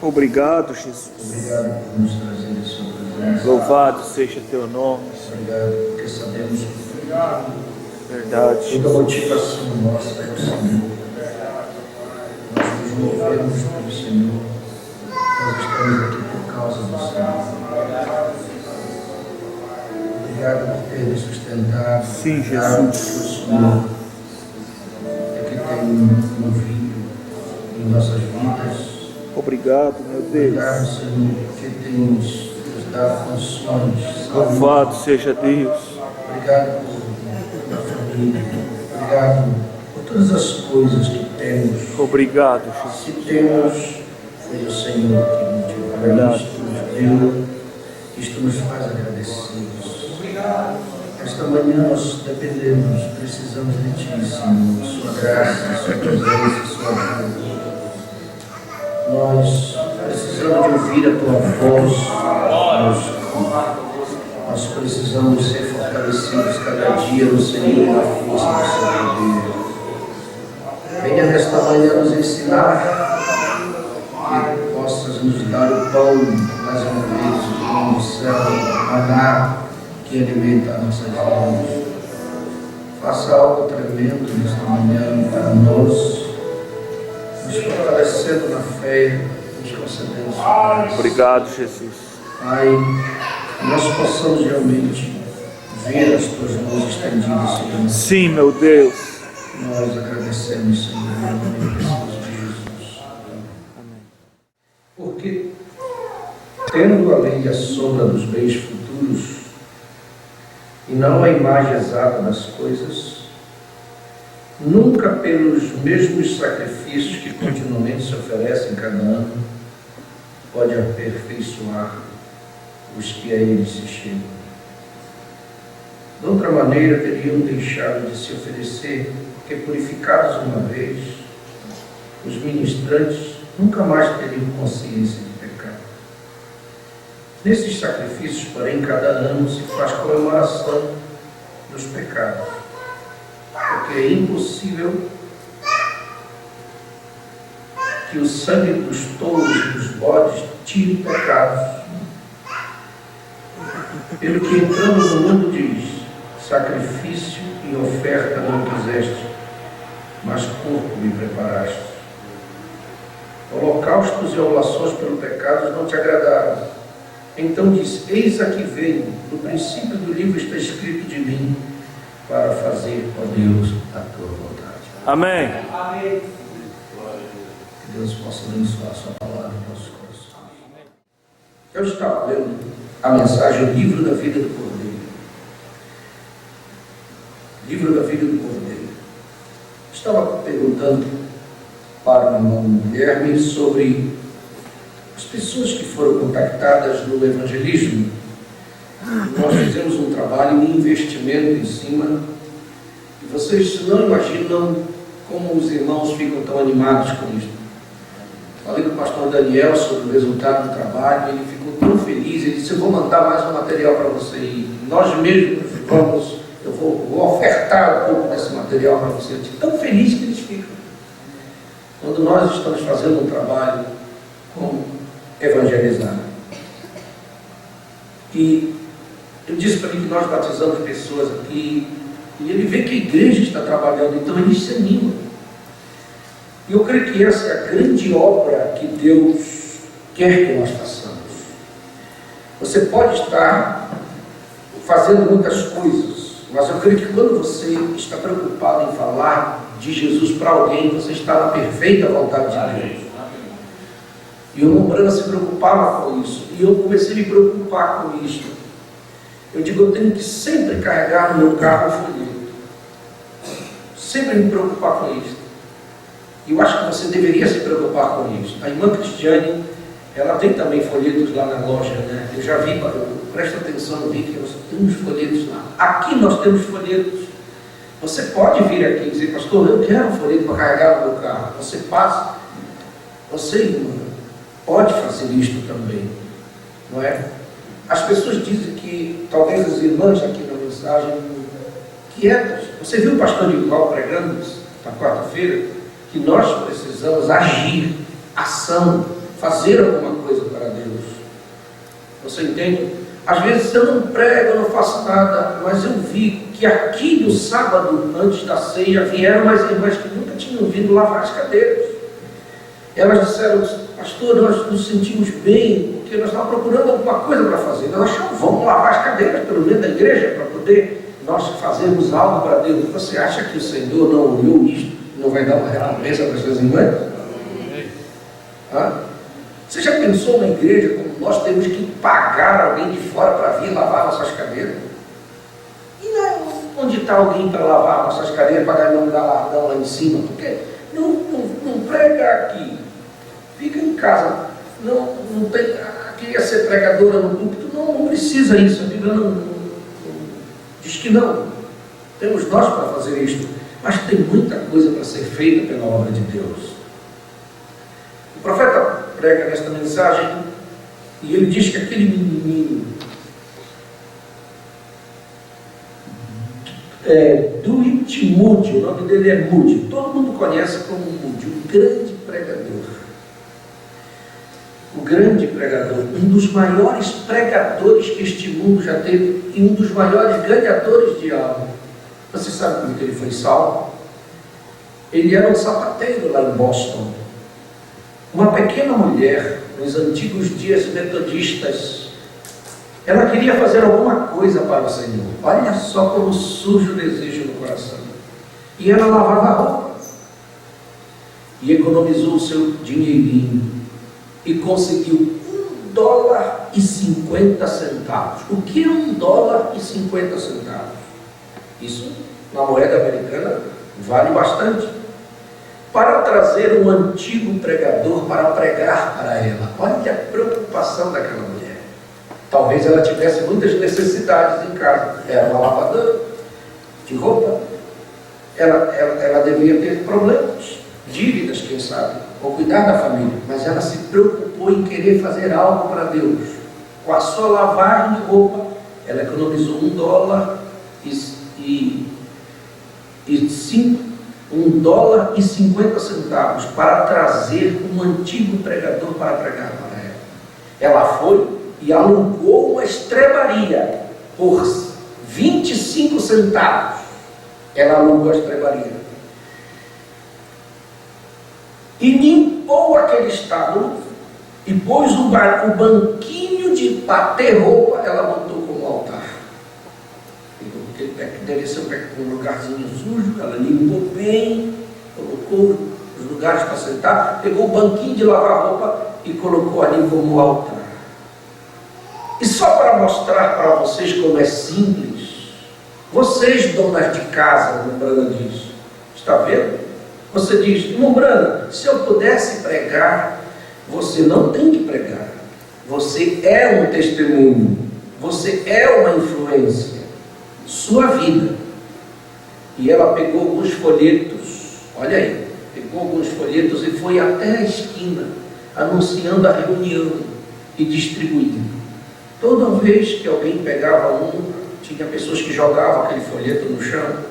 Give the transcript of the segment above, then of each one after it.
Obrigado, Jesus. Obrigado por nos trazer a sua presença. Louvado seja teu nome. Obrigado porque sabemos que Verdade. toda motivação nossa é o Senhor. Nós nos movemos pelo Senhor. Nós estamos aqui por causa do Senhor. Obrigado por ter nos sustentado. Sim, Obrigado Jesus. porque o Senhor é que tem movido em nossas vidas. Obrigado, meu Deus. Obrigado, Senhor, porque tens nos dado condições. Louvado seja Deus. Obrigado pela família. Obrigado por todas as coisas que temos. Obrigado, Jesus. Se temos, foi o Senhor que nos deu. Isto nos deu. Isto nos faz agradecidos. Esta manhã nós dependemos, precisamos de Ti, Senhor. Sua graça, Sua presença, Sua ajuda. Nós precisamos de ouvir a Tua voz. Nós precisamos ser fortalecidos cada dia no Senhor e na força do Seu poder. Venha nesta manhã nos ensinar que possas nos dar o pão mais uma vez, o pão do céu, o maná que alimenta nossas vidas. Faça algo tremendo nesta manhã para nós, nos fortalecendo na fé, nos concedendo força. Obrigado, Jesus. Pai, que nós possamos realmente ver as Tuas mãos estendidas sobre nós. Sim, meu Deus. Nós agradecemos, Senhor, em nome de Jesus. Porque, tendo a lei a sombra dos bens futuros, e não a imagem exata das coisas, nunca pelos mesmos sacrifícios que continuamente se oferecem cada ano, pode aperfeiçoar os que a ele se chegam. De outra maneira, teriam deixado de se oferecer, porque purificados uma vez, os ministrantes nunca mais teriam consciência de pecado. Nesses sacrifícios, porém, cada ano se faz comemoração dos pecados, porque é impossível que o sangue dos touros e dos bodes tire pecados. Pelo que entrando no mundo diz: sacrifício e oferta não quiseste, mas corpo me preparaste. Holocaustos e oblações pelo pecado não te agradaram. Então disse: eis aqui venho, no princípio do livro está escrito de mim, para fazer, ó Deus, a tua vontade. Amém. Que Deus possa abençoar a sua palavra em nossos corações. Eu estava lendo a mensagem, o livro da vida do Cordeiro. Livro da vida do Cordeiro. Estava perguntando para o irmão Guilherme sobre as pessoas que foram contactadas no evangelismo. Nós fizemos um trabalho de investimento em cima, e vocês não imaginam como os irmãos ficam tão animados com isso. Falei com o pastor Daniel sobre o resultado do trabalho, ele ficou tão feliz, ele disse: eu vou mandar mais um material para você, e nós mesmos eu vou ofertar um pouco desse material para você. Eu estou tão feliz que eles ficam. Quando nós estamos fazendo um trabalho como evangelizar. E eu disse para ele que nós batizamos pessoas aqui, e ele vê que a igreja está trabalhando, então ele se anima. E eu creio que essa é a grande obra que Deus quer que nós façamos. Você pode estar fazendo muitas coisas, mas eu creio que quando você está preocupado em falar de Jesus para alguém, você está na perfeita vontade de Deus. E o irmão Brana se preocupava com isso, e eu comecei a me preocupar com isso. Eu digo: eu tenho que sempre carregar no meu carro um folheto, sempre me preocupar com isso. E eu acho que você deveria se preocupar com isso. A irmã Cristiane, ela tem também folhetos lá na loja, né? Eu já vi, presta atenção no vídeo, nós temos folhetos lá. Aqui nós temos folhetos. Você pode vir aqui e dizer: pastor, eu quero um folheto para carregar no meu carro. Você passa. Você, irmã, pode fazer isto também, não é? As pessoas dizem que, talvez as irmãs aqui na mensagem, quietas. Você viu o pastor Nicolau pregando na quarta-feira? Que nós precisamos agir, ação, fazer alguma coisa para Deus. Você entende? Às vezes eu não prego, eu não faço nada, mas eu vi que aqui no sábado, antes da ceia, vieram umas irmãs que nunca tinham vindo lavar as cadeiras. Elas disseram: pastor, nós nos sentimos bem, porque nós estávamos procurando alguma coisa para fazer. Nós achamos, vamos lavar as cadeiras pelo meio da igreja, para poder nós fazermos algo para Deus. Você acha que o Senhor não olhou isto, não vai dar uma recompensa para as suas irmãs? Você já pensou na igreja como nós temos que pagar alguém de fora para vir lavar nossas cadeiras? E não, onde está alguém para lavar nossas cadeiras, para não dar lardão lá em cima? Porque não prega aqui, fica em casa. Não tem, queria ser pregadora no púlpito, não precisa isso. A Bíblia não diz que não. Temos nós para fazer isto, mas tem muita coisa para ser feita pela obra de Deus. O profeta prega nesta mensagem e ele diz que aquele menino Dwight Moody, o nome dele é Moody, todo mundo conhece como Moody, um grande pregador. O grande pregador, um dos maiores pregadores que este mundo já teve e um dos maiores ganhadores de alma. Você sabe como que ele foi salvo? Ele era um sapateiro lá em Boston. Uma pequena mulher, nos antigos dias metodistas, ela queria fazer alguma coisa para o Senhor. Olha só como surge o desejo no coração. E ela lavava a roupa. E economizou o seu dinheirinho. E conseguiu $1,50. O que é $1,50? Isso, na moeda americana, vale bastante. Para trazer um antigo pregador para pregar para ela. Olha a preocupação daquela mulher. Talvez ela tivesse muitas necessidades em casa. Era uma lavadora de roupa. Ela devia ter problemas, dívidas, quem sabe, ou cuidar da família. Mas ela se preocupou em querer fazer algo para Deus. Com a sua lavagem de roupa, ela economizou $1,50 para trazer um antigo pregador para pregar para ela. Ela foi e alugou uma estrebaria por 25 centavos. Ela alugou a estrebaria e limpou aquele estábulo e pôs o banquinho de bater roupa, ela botou como altar. Porque deve ser um lugarzinho sujo, ela limpou bem, colocou os lugares para sentar, pegou o banquinho de lavar roupa e colocou ali como altar. E só para mostrar para vocês como é simples, vocês, donas de casa, como Brana diz, está vendo? Você diz: irmão Brana, se eu pudesse pregar, você não tem que pregar. Você é um testemunho, você é uma influência, sua vida. E ela pegou alguns folhetos, olha aí, pegou alguns folhetos e foi até a esquina, anunciando a reunião e distribuindo. Toda vez que alguém pegava tinha pessoas que jogavam aquele folheto no chão.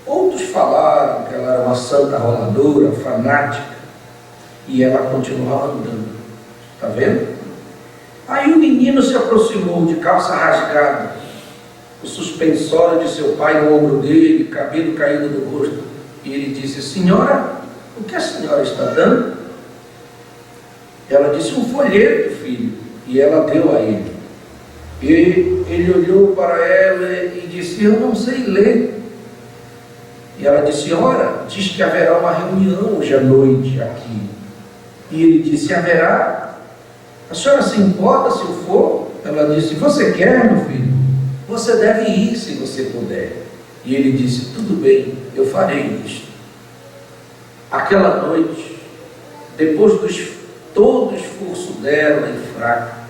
Outros falaram que ela era uma santa roladora, fanática, e ela continuava andando. Está vendo? Aí o menino se aproximou, de calça rasgada, o suspensório de seu pai no ombro dele, cabelo caído no rosto, e ele disse: senhora, o que a senhora está dando? Ela disse: um folheto, filho. E ela deu a ele. E ele olhou para ela e disse: eu não sei ler. E ela disse: ora, diz que haverá uma reunião hoje à noite aqui. E ele disse: haverá? A senhora se importa se eu for? Ela disse: você quer, meu filho? Você deve ir se você puder. E ele disse: tudo bem, eu farei isso. Aquela noite, depois todo o esforço dela e fraca,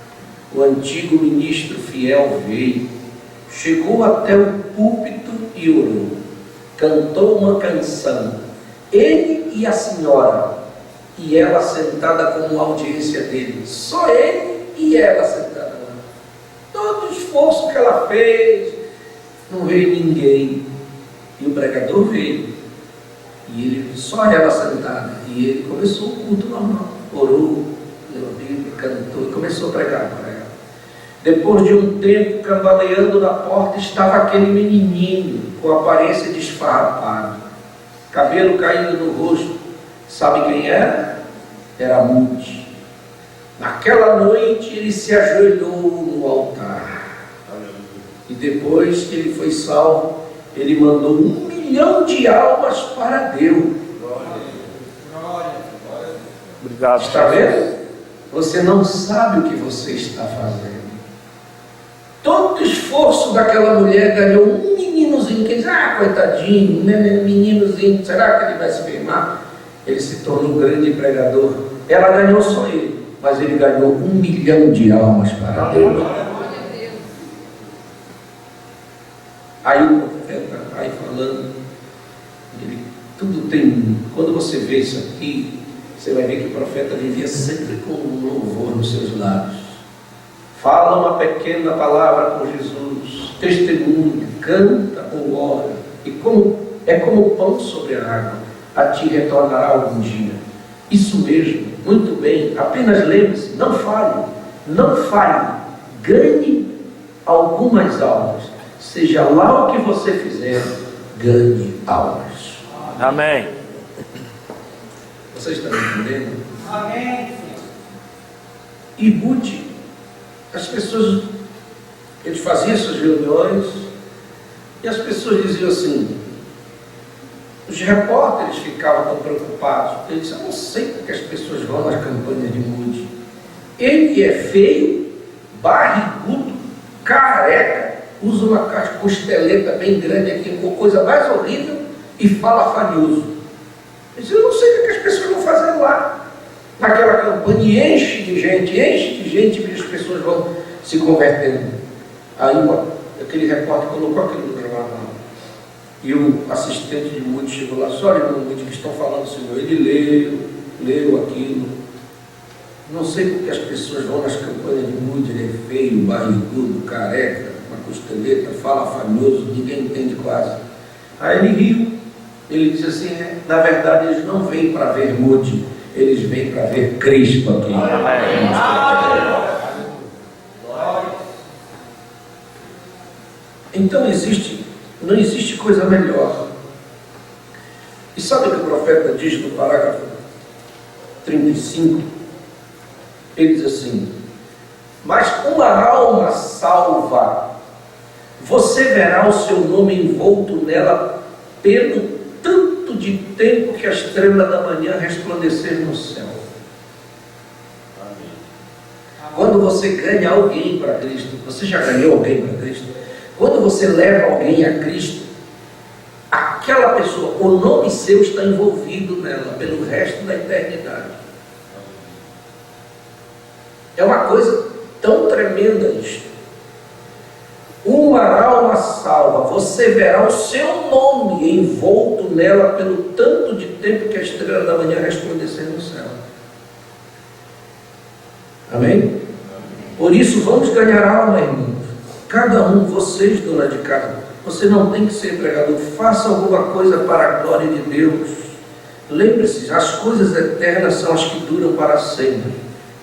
o antigo ministro fiel veio, chegou até o púlpito e orou, cantou uma canção, ele e a senhora, e ela sentada como audiência dele, só ele e ela sentada lá. Todo o esforço que ela fez, não veio ninguém, e o pregador veio, e ele, só ela sentada, e ele começou o culto normal, orou, começou a pregar para ela. Depois de um tempo, cambaleando na porta, estava aquele menininho com aparência de esfarrapado, cabelo caído no rosto. Sabe quem era? Era Moody. Naquela noite ele se ajoelhou no altar. E depois que ele foi salvo, ele mandou 1 milhão de almas para Deus. Obrigado. Está vendo? Você não sabe o que você está fazendo. Todo o esforço daquela mulher ganhou um meninozinho que diz, coitadinho, meninozinho, será que ele vai se firmar? Ele se tornou um grande pregador. Ela ganhou só ele, mas ele ganhou 1 milhão de almas para Deus. Aí o profeta vai falando, tudo tem, quando você vê isso aqui, você vai ver que o profeta vivia sempre com um louvor nos seus lábios. Fala uma pequena palavra com Jesus, testemunha, canta ou ora, e é como pão sobre a água, a ti retornará algum dia. Isso mesmo, muito bem, apenas lembre-se, não falhe, ganhe algumas almas, seja lá o que você fizer, ganhe almas. Amém. Vocês estão entendendo? Amém. E Moody, as pessoas, ele fazia suas reuniões, e as pessoas diziam assim, os repórteres ficavam tão preocupados. Ele disse, eu não sei porque as pessoas vão nas campanhas de Moody. Ele é feio, barrigudo, careca, usa uma costeleta bem grande aqui, com coisa mais horrível, e fala fanhoso. Ele disse, eu não sei o que as pessoas vão fazer lá. Naquela campanha, e enche de gente, e as pessoas vão se convertendo. Aí aquele repórter colocou aquele lugar lá. E o assistente de Moody chegou lá, só olha, Moody, que estão falando, Senhor. Ele leu aquilo. Não sei porque as pessoas vão nas campanhas de Moody, ele é feio, barrigudo, careca, uma costeleta, fala fanhoso, ninguém entende quase. Aí ele riu, ele disse assim, na verdade eles não vêm para ver Moody, eles vêm para ver Cristo aqui. Então não existe coisa melhor. E sabe o que o profeta diz no parágrafo 35? Ele diz assim, mas uma alma salva, você verá o seu nome envolto nela pelo tanto de tempo que a estrela da manhã resplandecer no céu. Quando você ganha alguém para Cristo, você já ganhou alguém para Cristo? Quando você leva alguém a Cristo, aquela pessoa, o nome seu está envolvido nela pelo resto da eternidade. É uma coisa tão tremenda isto. Uma alma salva, você verá o seu nome envolto nela pelo tanto de tempo que a estrela da manhã resplandecer no céu. Amém? Por isso vamos ganhar alma, irmãos. Cada um, vocês, dona de casa, você não tem que ser pregador, faça alguma coisa para a glória de Deus. Lembre-se, as coisas eternas são as que duram para sempre,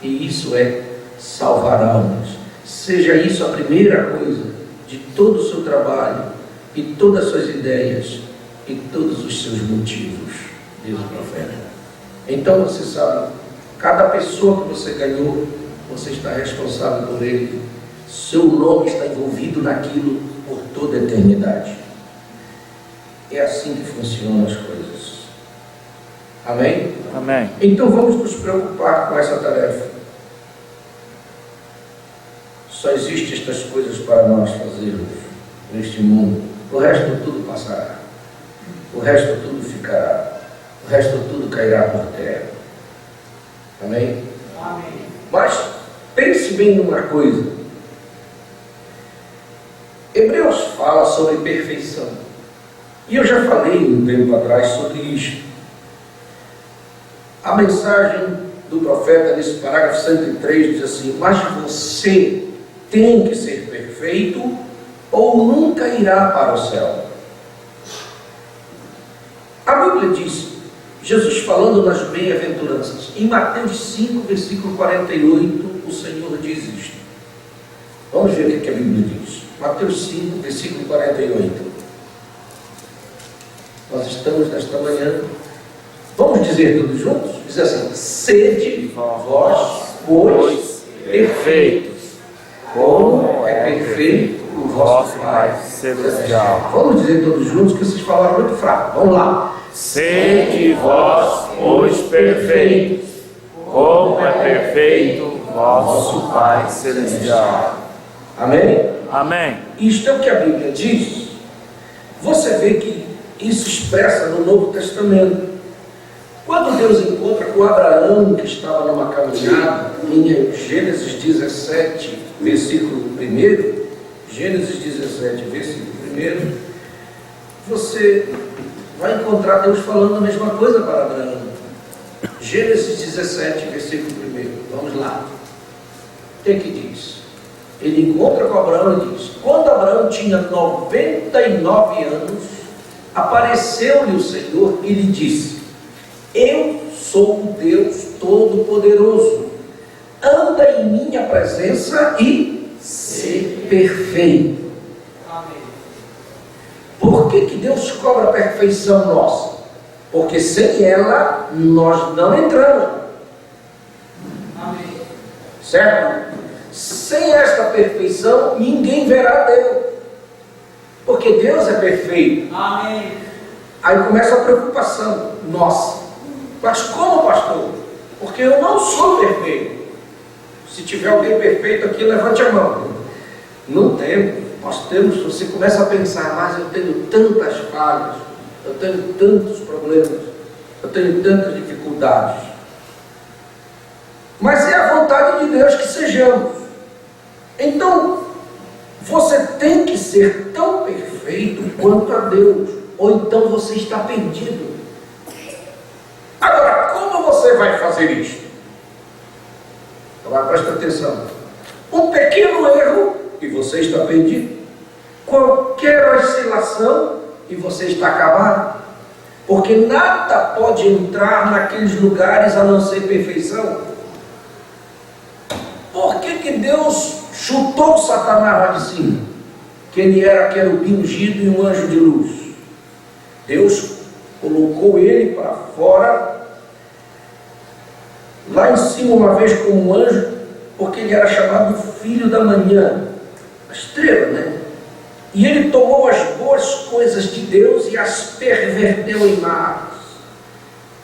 e isso é salvar almas. Seja isso a primeira coisa de todo o seu trabalho, e todas as suas ideias, e todos os seus motivos, diz o profeta. Então você sabe, cada pessoa que você ganhou, você está responsável por ele. Seu nome está envolvido naquilo por toda a eternidade. É assim que funcionam as coisas. Amém? Amém. Então vamos nos preocupar com essa tarefa. Só existem estas coisas para nós fazermos neste mundo. O resto tudo passará. O resto tudo ficará. O resto tudo cairá por terra. Amém? Amém. Mas pense bem numa coisa. Hebreus fala sobre perfeição. E eu já falei um tempo atrás sobre isto. A mensagem do profeta nesse parágrafo 103 diz assim, mas você tem que ser perfeito ou nunca irá para o céu. A Bíblia diz, Jesus falando nas bem-aventuranças, em Mateus 5, versículo 48, o Senhor ver o que a Bíblia diz. Mateus 5, versículo 48. Nós estamos nesta manhã. Vamos dizer todos juntos? Diz assim: sede vós, pois, perfeitos, como é perfeito o vosso Pai Celestial. Vamos dizer todos juntos, que vocês falaram muito fraco. Vamos lá. Sede vós, pois, perfeitos, como é perfeito vosso Pai Celestial. Amém? Amém. Isto é o que a Bíblia diz. Você vê que isso expressa no Novo Testamento. Quando Deus encontra com Abraão, que estava numa caminhada, em Gênesis 17, versículo 1, Gênesis 17, versículo 1, você vai encontrar Deus falando a mesma coisa para Abraão. Gênesis 17, versículo 1. Vamos lá. O que é que diz? Ele encontra com Abraão e diz: quando Abraão tinha 99 anos, apareceu-lhe o Senhor e lhe disse: eu sou o Deus Todo-Poderoso, anda em minha presença e ser perfeito. Amém. Por que Deus cobra a perfeição nossa? Porque sem ela nós não entramos. Amém. Certo? Sem esta perfeição ninguém verá Deus, porque Deus é perfeito. Amém. Aí começa a preocupação nossa: mas como, pastor? Porque eu não sou perfeito. Se tiver alguém perfeito aqui, levante a mão. Não temos. Nós temos. Você começa a pensar: mas eu tenho tantas falhas, eu tenho tantos problemas, eu tenho tantas dificuldades. Mas é a vontade de Deus que sejamos. Então, você tem que ser tão perfeito quanto a Deus, ou então você está perdido. Agora, como você vai fazer isto? Agora presta atenção. Um pequeno erro e você está perdido. Qualquer oscilação e você está acabado. Porque nada pode entrar naqueles lugares a não ser perfeição. Por que Deus chutou Satanás lá de cima? Que ele era querubim ungido e um anjo de luz. Deus colocou ele para fora, lá em cima uma vez como um anjo, porque ele era chamado filho da manhã, a estrela, né? E ele tomou as boas coisas de Deus e as perverteu em más.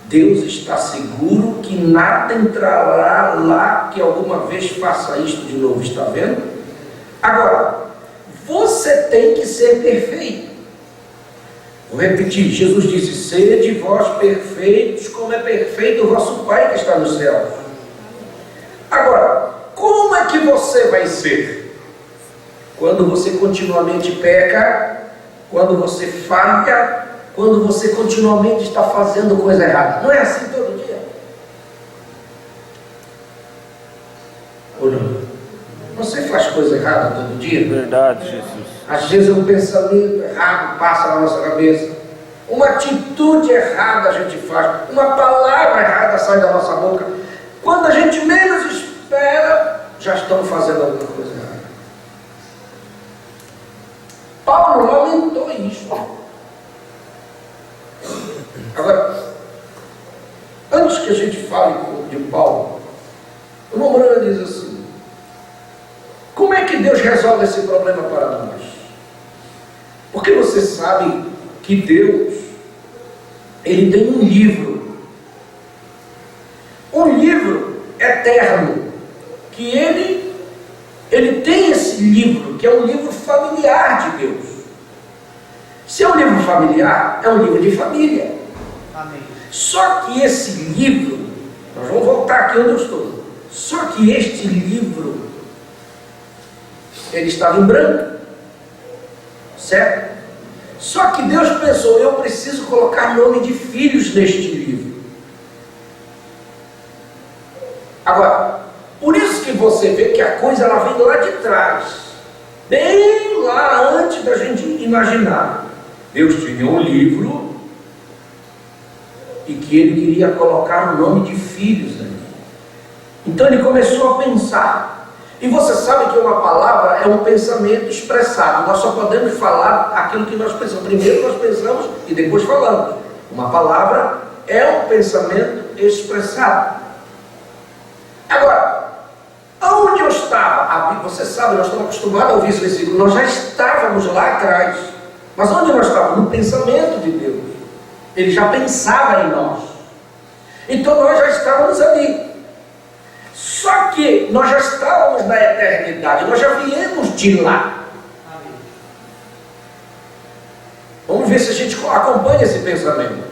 Deus está seguro que nada entrará lá que alguma vez faça isto de novo, está vendo? Agora, você tem que ser perfeito. Vou repetir: Jesus disse: sede vós perfeitos, como é perfeito o vosso Pai que está nos céus. Agora, como é que você vai ser? Quando você continuamente peca, quando você falha, quando você continuamente está fazendo coisa errada. Não é assim todo dia? Ou não? Você faz coisa errada todo dia? Verdade, Jesus. Às vezes um pensamento errado passa na nossa cabeça, uma atitude errada a gente faz, uma palavra errada sai da nossa boca. Quando a gente menos espera, já estamos fazendo alguma coisa errada. Paulo lamentou isso. Agora, antes que a gente fale de Paulo, o Romano diz assim: como é que Deus resolve esse problema para nós? Porque você sabe que Deus, Ele tem um livro eterno, que Ele tem esse livro, que é um livro familiar de Deus. Se é um livro familiar, é um livro de família. Amém. Só que esse livro, nós vamos voltar aqui onde eu estou, só que este livro, ele estava em branco, certo? Só que Deus pensou: eu preciso colocar nome de filhos neste livro. Agora, por isso que você vê que a coisa ela vem lá de trás, bem lá antes da gente imaginar. Deus tinha um livro e que Ele queria colocar o nome de filhos ali. Então Ele começou a pensar. E você sabe que uma palavra é um pensamento expressado. Nós só podemos falar aquilo que nós pensamos. Primeiro nós pensamos e depois falamos. Uma palavra é um pensamento expressado. Agora, onde eu estava? Você sabe, nós estamos acostumados a ouvir esse versículo. Nós já estávamos lá atrás. Mas onde nós estávamos? No pensamento de Deus. Ele já pensava em nós. Então nós já estávamos ali. Só que nós já estávamos na eternidade, nós já viemos de lá. Vamos ver se a gente acompanha esse pensamento.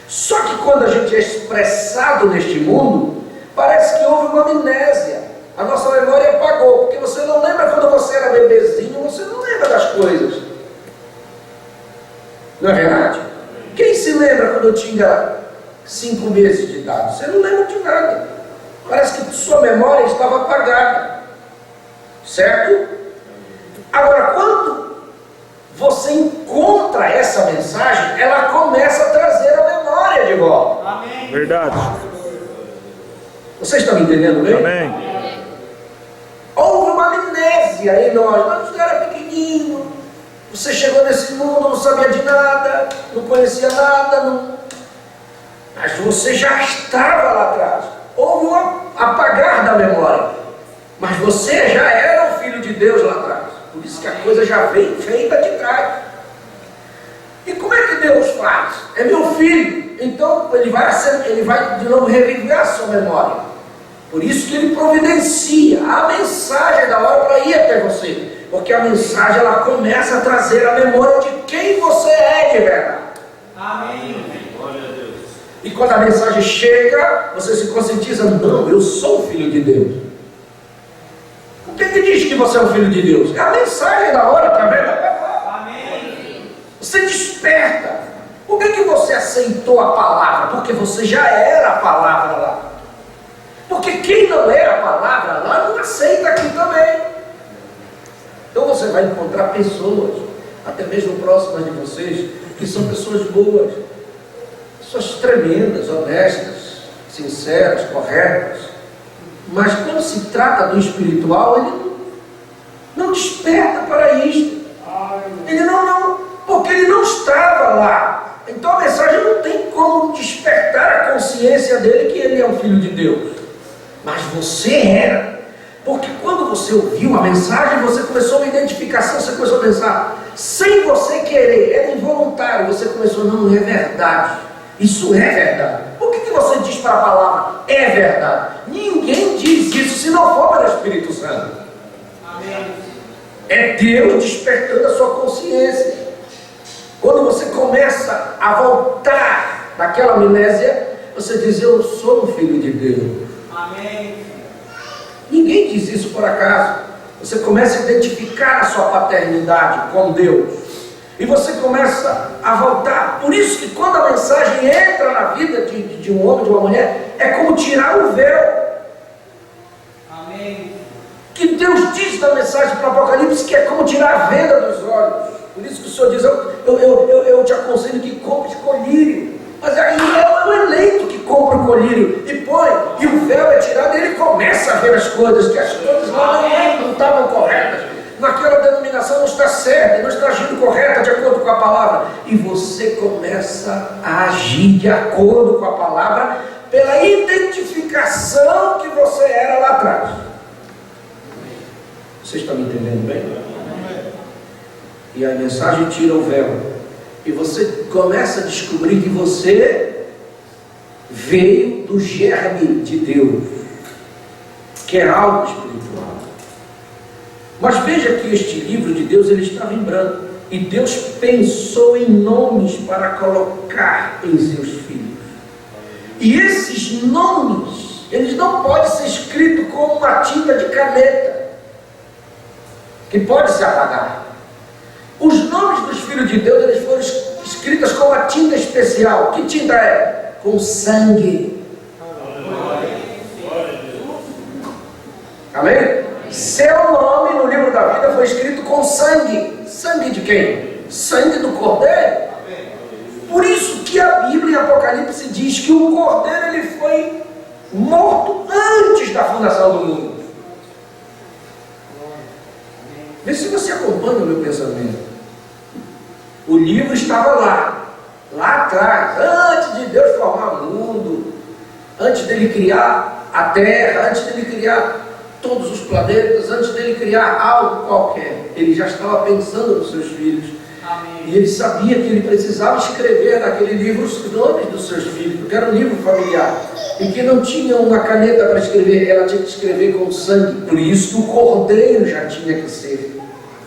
Só que quando a gente é expressado neste mundo, parece que houve uma amnésia. A nossa memória apagou, porque você não lembra quando você era bebezinho, você não lembra das coisas. Não é verdade? Quem se lembra quando eu tinha 5 meses de idade? Você não lembra de nada. Parece que sua memória estava apagada. Certo? Agora, quando você encontra essa mensagem, ela começa a trazer a memória de volta. Amém. Verdade. Você está me entendendo bem? Amém. Houve uma amnésia em nós. Mas você era pequenininho. Você chegou nesse mundo, não sabia de nada, não conhecia nada, mas você já estava lá atrás. Houve um apagar da memória, mas você já era o Filho de Deus lá atrás. Por isso que a coisa já vem feita de trás. E como é que Deus faz? É meu filho, então ele vai de novo reviver a sua memória. Por isso que ele providencia a mensagem da hora para ir até você. Porque a mensagem ela começa a trazer a memória de quem você é de verdade. Amém. Glória a Deus. E quando a mensagem chega, você se conscientiza: não, eu sou o Filho de Deus. O que diz que você é o Filho de Deus? É a mensagem da hora, está vendo? Amém. Você desperta. Por que você aceitou a palavra? Porque você já era a palavra lá. Porque quem não é a palavra lá não aceita aqui também. Então você vai encontrar pessoas, até mesmo próximas de vocês, que são pessoas boas, pessoas tremendas, honestas, sinceras, corretas. Mas quando se trata do espiritual, ele não desperta para isto. Ele não, porque ele não estava lá. Então a mensagem não tem como despertar a consciência dele que ele é um filho de Deus. Mas você era. Porque quando você ouviu a mensagem, você começou uma identificação, você começou a pensar, sem você querer, era involuntário, você começou: não é verdade, isso é verdade. Por que você diz para a palavra, é verdade? Ninguém diz isso se não for para o Espírito Santo. Amém. É Deus despertando a sua consciência. Quando você começa a voltar daquela amnésia, você diz: eu sou um filho de Deus. Amém. Ninguém diz isso por acaso. Você começa a identificar a sua paternidade com Deus. E você começa a voltar. Por isso que quando a mensagem entra na vida de um homem, de uma mulher, é como tirar o véu. Amém. Que Deus diz na mensagem para o Apocalipse que é como tirar a venda dos olhos. Por isso que o Senhor diz: eu te aconselho que compre colírio. Mas aí é o eleito que compra o colírio e põe, e o véu é tirado, e ele começa a ver as coisas, que as coisas lá não estavam corretas, naquela denominação não está certa, não está agindo correta de acordo com a palavra, e você começa a agir de acordo com a palavra, pela identificação que você era lá atrás. Você está me entendendo bem? E a mensagem tira o véu. E você começa a descobrir que você veio do germe de Deus, que é algo espiritual. Mas veja que este livro de Deus, ele estava em branco. E Deus pensou em nomes para colocar em seus filhos. E esses nomes, eles não podem ser escritos com uma tinta de caneta, que pode se apagar. Os nomes dos filhos de Deus, eles foram escritos com uma tinta especial. Que tinta é? Com sangue. Amém? Seu nome no livro da vida foi escrito com sangue. Sangue de quem? Sangue do Cordeiro. Por isso que a Bíblia em Apocalipse diz que o Cordeiro ele foi morto antes da fundação do mundo. Vê se você acompanha o meu pensamento. O livro estava lá atrás, antes de Deus formar o mundo, antes dele criar a terra, antes dele criar todos os planetas, antes dele criar algo qualquer. Ele já estava pensando nos seus filhos. Amém. E ele sabia que ele precisava escrever naquele livro os nomes dos seus filhos, porque era um livro familiar. E que não tinha uma caneta para escrever, ela tinha que escrever com sangue. Por isso que o cordeiro já tinha que ser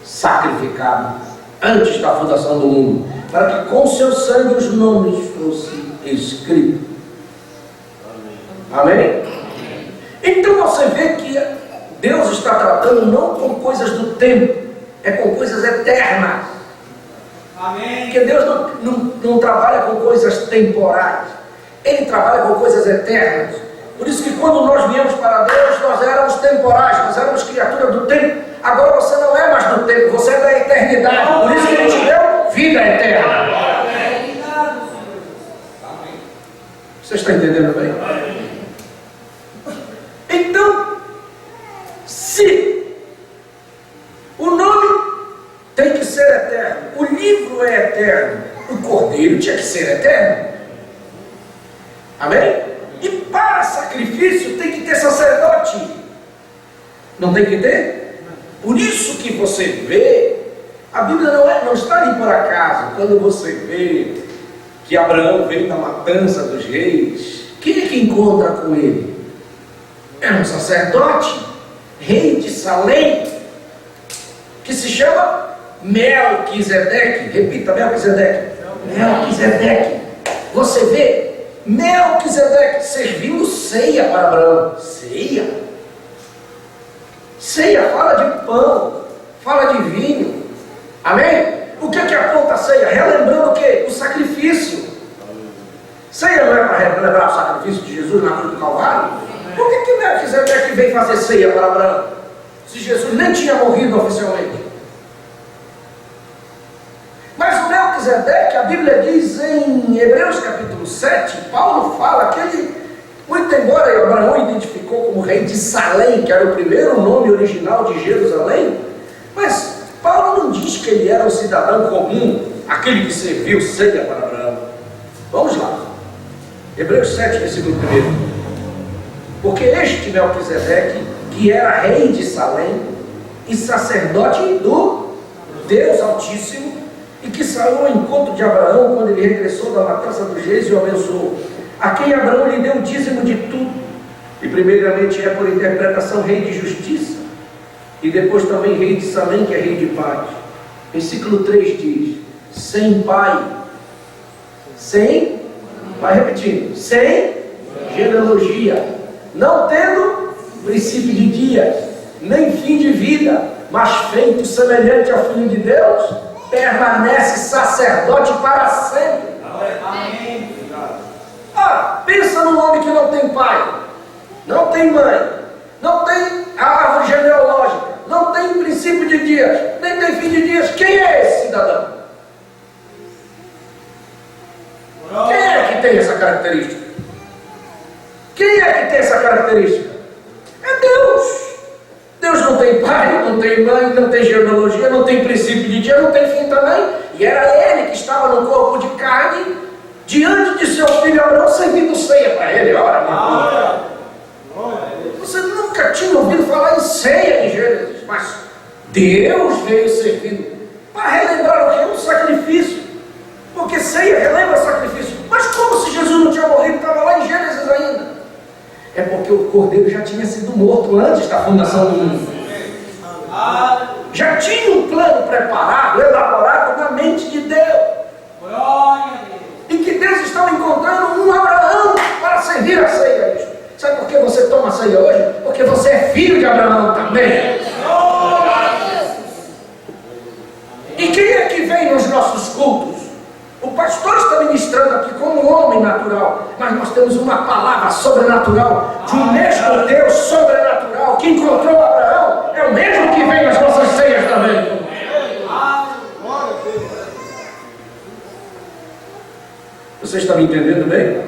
sacrificado antes da fundação do mundo, para que com seu sangue os nomes fossem escritos. Amém? Então você vê que Deus está tratando não com coisas do tempo, é com coisas eternas. Amém. Porque Deus não trabalha com coisas temporais, Ele trabalha com coisas eternas. Por isso que quando nós viemos para Deus, nós éramos temporais, nós éramos criatura do tempo. Agora você não é mais do tempo, você é da eternidade. Por isso que Ele te deu vida eterna. Você está entendendo bem? Então, se o nome tem que ser eterno, o livro é eterno, o cordeiro tinha que ser eterno. Amém? E para sacrifício tem que ter sacerdote. Não tem que ter? Por isso que você vê, a Bíblia não está ali por acaso. Quando você vê que Abraão veio da matança dos reis, quem é que encontra com ele? Era um sacerdote, rei de Salém, que se chama Melquisedeque. Repita, Melquisedeque. Melquisedeque. Você vê Melquisedeque servindo ceia para Abraão. Ceia? Ceia fala de pão, fala de vinho. Amém? O que aponta a ceia? Relembrando o quê? O sacrifício. Ceia não é para relembrar o sacrifício de Jesus na cruz do Calvário? Por que Melquisedeque veio fazer ceia para Abraão, se Jesus nem tinha morrido oficialmente? Mas o Melquisedeque, a Bíblia diz em Hebreus capítulo 7, Paulo fala que ele, muito embora Abraão identificou como rei de Salém, que era o primeiro nome original de Jerusalém, mas Paulo não diz que ele era um cidadão comum, aquele que serviu ceia para Abraão. Vamos lá, Hebreus 7, versículo 1. Porque este Melquisedeque, que era rei de Salém e sacerdote do Deus Altíssimo, e que saiu ao encontro de Abraão quando ele regressou da matança dos reis e o abençoou, a quem Abraão lhe deu o dízimo de tudo, e primeiramente é por interpretação rei de justiça, e depois também rei de Salém, que é rei de paz. Versículo 3 diz: sem pai, vai repetindo, sem genealogia, não tendo princípio de dias, nem fim de vida, mas feito semelhante ao Filho de Deus, permanece sacerdote para sempre. Amém. Pensa num homem que não tem pai, não tem mãe, não tem a árvore genealógica, não tem princípio de dias, nem tem fim de dias. Quem é esse cidadão? Quem é que tem essa característica? Quem é que tem essa característica? É Deus. Deus não tem pai, não tem mãe, não tem genealogia, não tem princípio de dia, não tem fim também. E era ele que estava no corpo de carne, diante de seu filho Abraão, servindo ceia para ele. Ora, você nunca tinha ouvido falar em ceia em Gênesis, mas Deus veio servindo para relembrar o que é um sacrifício. Porque ceia relembra sacrifício. Mas como se Jesus não tinha morrido, estava lá em Gênesis ainda? É porque o cordeiro já tinha sido morto antes da fundação do mundo. Já tinha um plano preparado, elaborado na mente de Deus. E que Deus estava encontrando um Abraão para servir a ceia. Sabe por que você toma a ceia hoje? Porque você é filho de Abraão também. E quem é que vem nos nossos cultos? O pastor está ministrando aqui como um homem natural, mas nós temos uma palavra sobrenatural, de um mesmo Deus sobrenatural, que encontrou Abraão, é o mesmo que vem nas nossas ceias também. Você está me entendendo bem?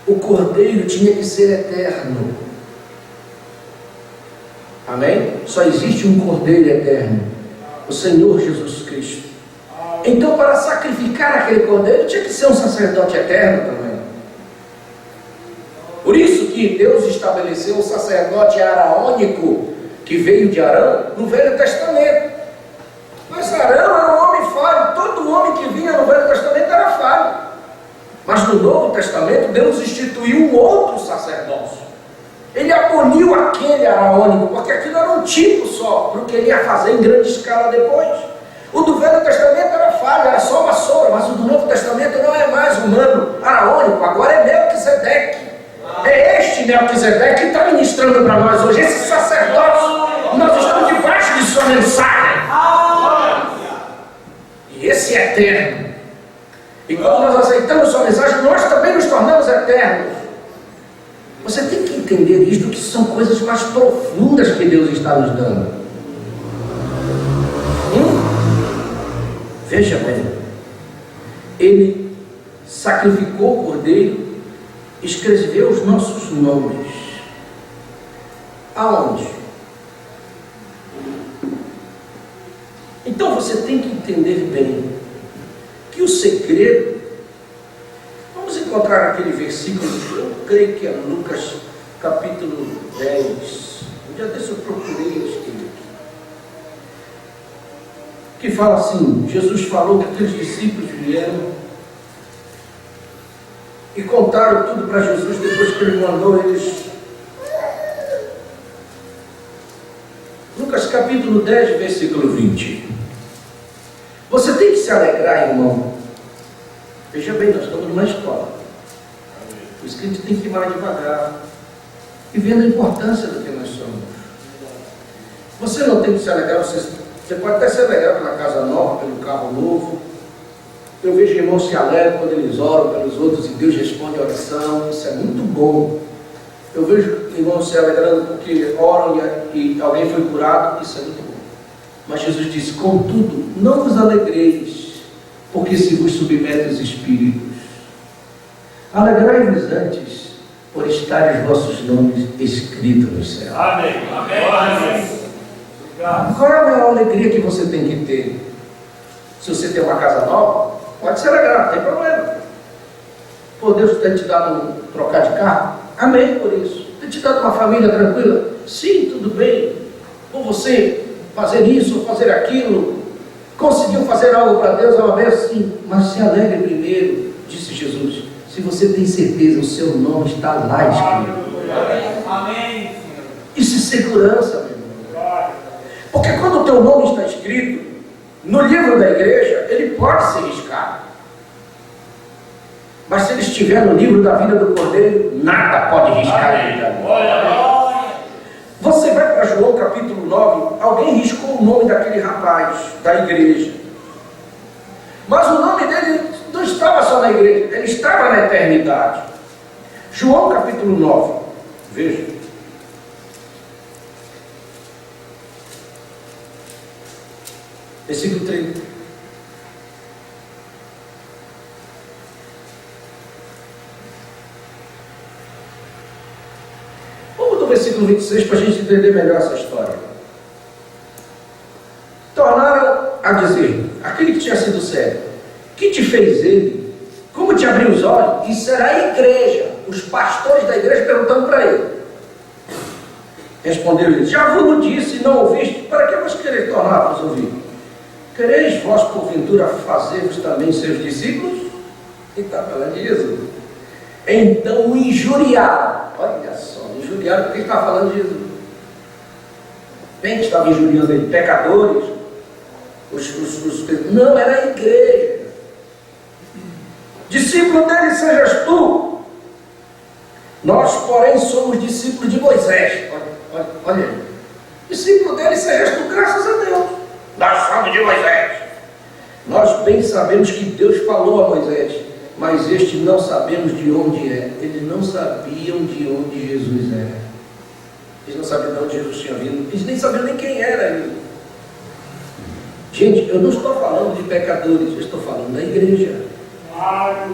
O cordeiro tinha que ser eterno. Amém? só existe um Cordeiro eterno, o Senhor Jesus Cristo. Então, para sacrificar aquele Cordeiro, tinha que ser um sacerdote eterno também. Por isso que Deus estabeleceu o sacerdote araônico, que veio de Arão, no Velho Testamento. Mas Arão era um homem falho, todo homem que vinha no Velho Testamento era falho. Mas no Novo Testamento, Deus instituiu um outro sacerdócio. Ele aboliu aquele araônico, porque aquilo era um tipo só, para o que ele ia fazer em grande escala depois. O do Velho Testamento era falho, era só vassoura, mas o do Novo Testamento não é mais humano, araônico, agora é Melquisedeque. É este Melquisedeque que está ministrando para nós hoje, esse sacerdote. Nós estamos debaixo de sua mensagem. E esse é eterno. E quando nós aceitamos sua mensagem, nós também nos tornamos eternos. Você tem que entender isto, que são coisas mais profundas que Deus está nos dando. Veja bem, Ele sacrificou o Cordeiro, escreveu os nossos nomes. Aonde? Então você tem que entender bem que o segredo, vamos encontrar aquele versículo, eu creio que é Lucas capítulo 10. Um dia desse eu procurei este aqui, que fala assim: Jesus falou que aqueles discípulos vieram e contaram tudo para Jesus depois que ele mandou eles. Lucas capítulo 10, versículo 20. Você tem que se alegrar, irmão. Veja bem, nós estamos numa escola. Por isso que a gente tem que ir mais devagar e vendo a importância do que nós somos. Você não tem que se alegrar, você pode até se alegrar pela casa nova, pelo carro novo. Eu vejo irmãos se alegram quando eles oram pelos outros e Deus responde a oração. Isso é muito bom. Eu vejo irmãos se alegrando porque oram e alguém foi curado. Isso é muito bom. Mas Jesus disse: contudo, não vos alegreis, porque se vos submete os espíritos. Alegrai-vos antes, por estarem os vossos nomes escritos no céu. Amém. Amém. Qual é a maior alegria que você tem que ter? Se você tem uma casa nova, pode se alegrar, não tem problema. Pô, Deus tem te dado trocar de carro? Amém por isso. Tem te dado uma família tranquila? Sim, tudo bem. Ou você fazer isso, ou fazer aquilo, conseguiu fazer algo para Deus, é uma vez sim, mas se alegre primeiro, disse Jesus, se você tem certeza, o seu nome está lá escrito. Amém. Isso é segurança, meu irmão. Porque quando o teu nome está escrito no livro da igreja, ele pode ser riscado. Mas se ele estiver no livro da vida do Cordeiro, nada pode riscar ele. Você vai para João capítulo 9, alguém riscou o nome daquele rapaz da igreja. Mas o nome dele não estava só na igreja, ele estava na eternidade. João capítulo 9, veja. Versículo 30. Vamos do versículo 26 para a gente entender melhor essa história. Tornaram a dizer, aquele que tinha sido cego, que te fez ele? Como te abriu os olhos? Isso era a igreja, os pastores da igreja perguntando para ele. Respondeu-lhe, já vos disse e não ouviste, para que vos quereis tornar a ouvir? Quereis vós, porventura, fazer-vos também seus discípulos? E está falando de Jesus. Então o injuriaram. Olha só, injuriaram porque está falando de Jesus. Quem que estava injuriando ele? Pecadores? Não, era a igreja. Discípulo dele sejas tu. Nós, porém, somos discípulos de Moisés. Olha aí. Discípulo dele sejas tu, graças a Deus. Nós somos de Moisés. Nós bem sabemos que Deus falou a Moisés, mas este não sabemos de onde é. Eles não sabiam de onde Jesus era. Eles não sabiam de onde Jesus tinha vindo. Eles nem sabiam nem quem era ele. Gente, eu não estou falando de pecadores, eu estou falando da igreja.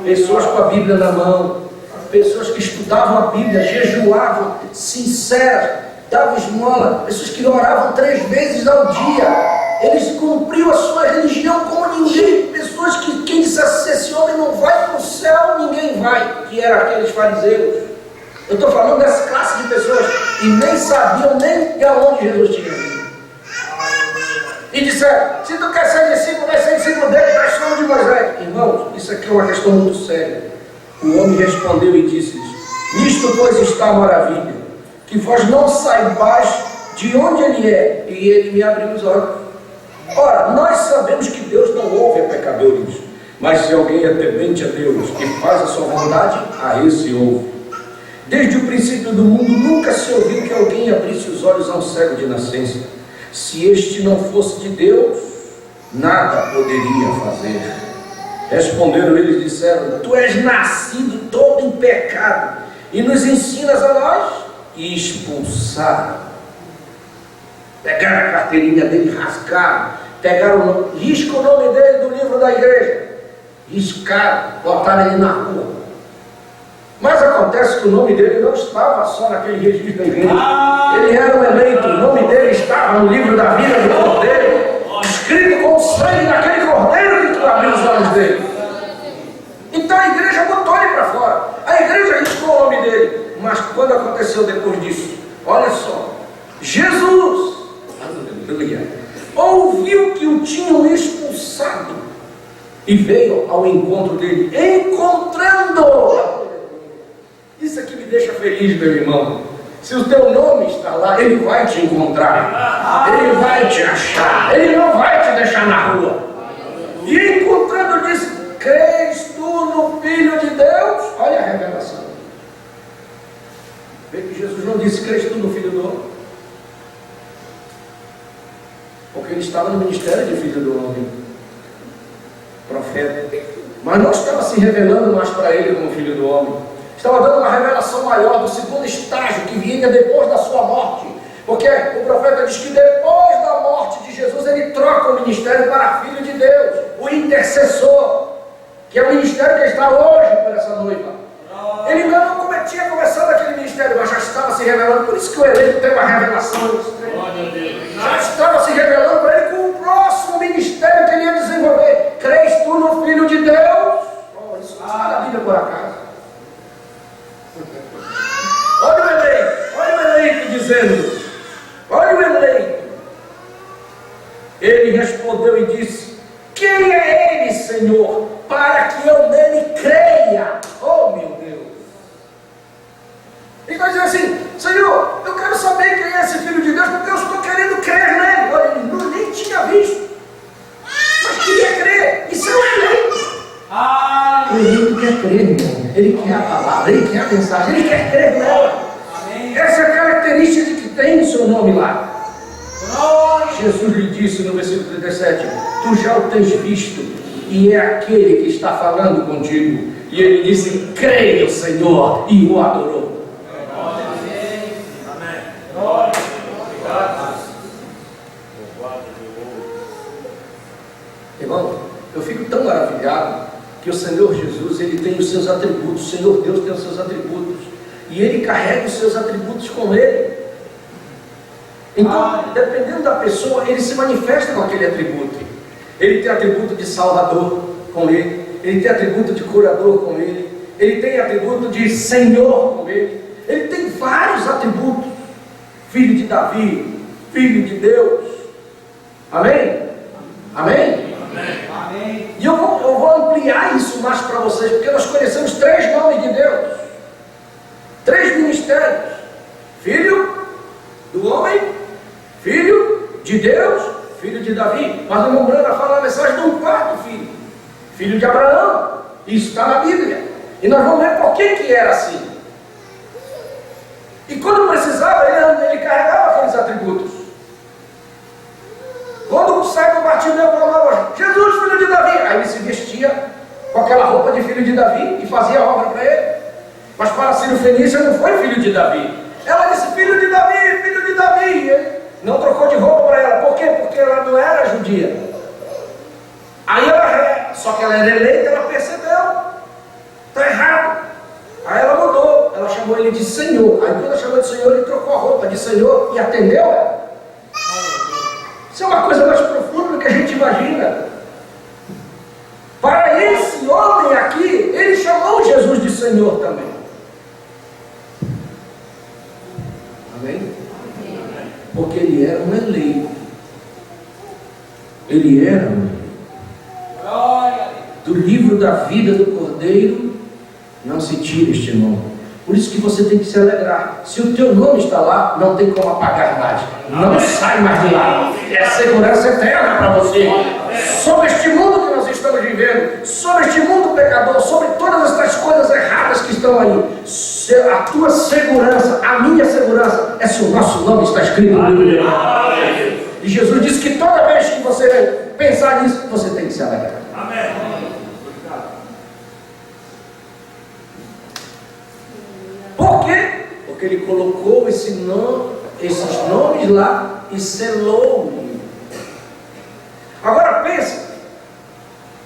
Pessoas com a Bíblia na mão, pessoas que estudavam a Bíblia, jejuavam, sinceras, davam esmola, pessoas que oravam 3 vezes ao dia. Eles cumpriam a sua religião como ninguém. Pessoas que quem dissesse esse homem não vai para o céu, ninguém vai, que eram aqueles fariseus. Eu estou falando dessa classe de pessoas que nem sabiam nem de onde Jesus tinha vindo. E disseram: se tu quer ser discípulo, vai ser discípulo dele, da história de Moisés. Irmãos, isso aqui é uma questão muito séria. O homem respondeu e disse-lhes: nisto pois está a maravilha, que vós não saibais de onde ele é, e ele me abriu os olhos. Ora, nós sabemos que Deus não ouve a pecadores, mas se alguém é temente a Deus e faz a sua vontade, a esse ouve. Desde o princípio do mundo nunca se ouviu que alguém abrisse os olhos a um cego de nascença. Se este não fosse de Deus, nada poderia fazer. Responderam eles e disseram: tu és nascido todo em pecado, e nos ensinas a nós? E expulsaram. Pegaram a carteirinha dele, rasgaram, pegaram, risca o nome dele do livro da igreja, riscaram, botaram ele na rua. Mas acontece que o nome dele não estava só naquele registro da igreja. Ele era um eleito, o nome dele estava no livro da vida do Cordeiro, escrito com o sangue daquele Cordeiro que abriu os olhos dele. Então a igreja botou ele para fora, a igreja riscou o nome dele. Mas quando aconteceu depois disso, olha só, Jesus, aleluia, ouviu que o tinham expulsado e veio ao encontro dele, encontrando. Isso aqui me deixa feliz, meu irmão. Se o teu nome está lá, ele vai te encontrar, ele vai te achar, ele não vai te deixar na rua. E encontrando disse: crês tu no Filho de Deus? Olha a revelação. Vê que Jesus não disse: crês tu no Filho do Homem? Porque ele estava no ministério de Filho do Homem, profeta, mas não estava se revelando mais para ele como Filho do Homem. Estava dando uma revelação maior do segundo estágio que vinha depois da sua morte. Porque o profeta diz que depois da morte de Jesus ele troca o ministério para Filho de Deus, o intercessor, que é o ministério que está hoje por essa noiva. Ele ainda não tinha começado aquele ministério, mas já estava se revelando. Por isso que o eleito tem uma revelação. Já estava se revelando para ele com o próximo ministério que ele ia desenvolver. Crês tu no Filho de Deus? Oh, isso não está na Bíblia por acaso. Olha o eleito dizendo: olha o eleito. Ele respondeu e disse: quem é ele, Senhor, para que eu nele creia? Oh, meu Deus! Ele vai dizer assim: Senhor, eu quero saber quem é esse Filho de Deus, porque eu estou querendo crer nele. Olha, ele nem tinha visto, mas queria crer. Isso é um eleito. O eleito quer crer, irmão. Ele quer a palavra, ele quer a mensagem, ele quer crer nela. Essa é a característica que tem o seu nome lá. Jesus lhe disse no versículo 37: tu já o tens visto, e é aquele que está falando contigo. E ele disse: creia, Senhor, e o adorou. Irmão, eu fico tão maravilhado que o Senhor Jesus, ele tem os seus atributos. O Senhor Deus tem os seus atributos, e ele carrega os seus atributos com ele. Então, dependendo da pessoa, ele se manifesta com aquele atributo. Ele tem atributo de salvador com ele, ele tem atributo de curador com ele tem atributo de Senhor com ele tem vários atributos. Filho de Davi, Filho de Deus. Amém? Amém? Amém. E eu vou ampliar isso mais para vocês, porque nós conhecemos 3 nomes de Deus, 3 ministérios: Filho do homem, Filho de Deus, Filho de Davi. Mas o irmão Branda fala a mensagem de um 4º filho, filho de Abraão. Isso está na Bíblia, e nós vamos ver por que era assim. E quando precisava, ele carregava aqueles atributos. Quando o cego Bartimeu falava: Jesus, filho de Davi, aí ele se vestia com aquela roupa de filho de Davi e fazia a obra para ele. Mas para Sírio Fenícia não foi filho de Davi. Ela disse: filho de Davi, filho de Davi. E ele não trocou de roupa para ela. Por quê? Porque ela não era judia. Aí ela, só que ela era eleita, ela percebeu: está errado. Aí ela mudou, ela chamou ele ele de Senhor. Aí quando ela chamou de Senhor, ele trocou a roupa de Senhor e atendeu ela. Isso é uma coisa mais profunda do que a gente imagina. Para esse homem aqui, ele chamou Jesus de Senhor também. Amém? Porque ele era um eleito. Ele era um eleito. Do livro da vida do Cordeiro não se tira este nome. Por isso que você tem que se alegrar. Se o teu nome está lá, não tem como apagar mais. Não sai mais de lá. É a segurança eterna para você. Sobre este mundo que nós estamos vivendo, sobre este mundo pecador, sobre todas estas coisas erradas que estão aí, a tua segurança, a minha segurança, é se o nosso nome está escrito no livro. E Jesus disse que toda vez que você pensar nisso, você tem que se alegrar. Amém. Por quê? Porque ele colocou esses nomes lá e selou o livro. Agora pensa,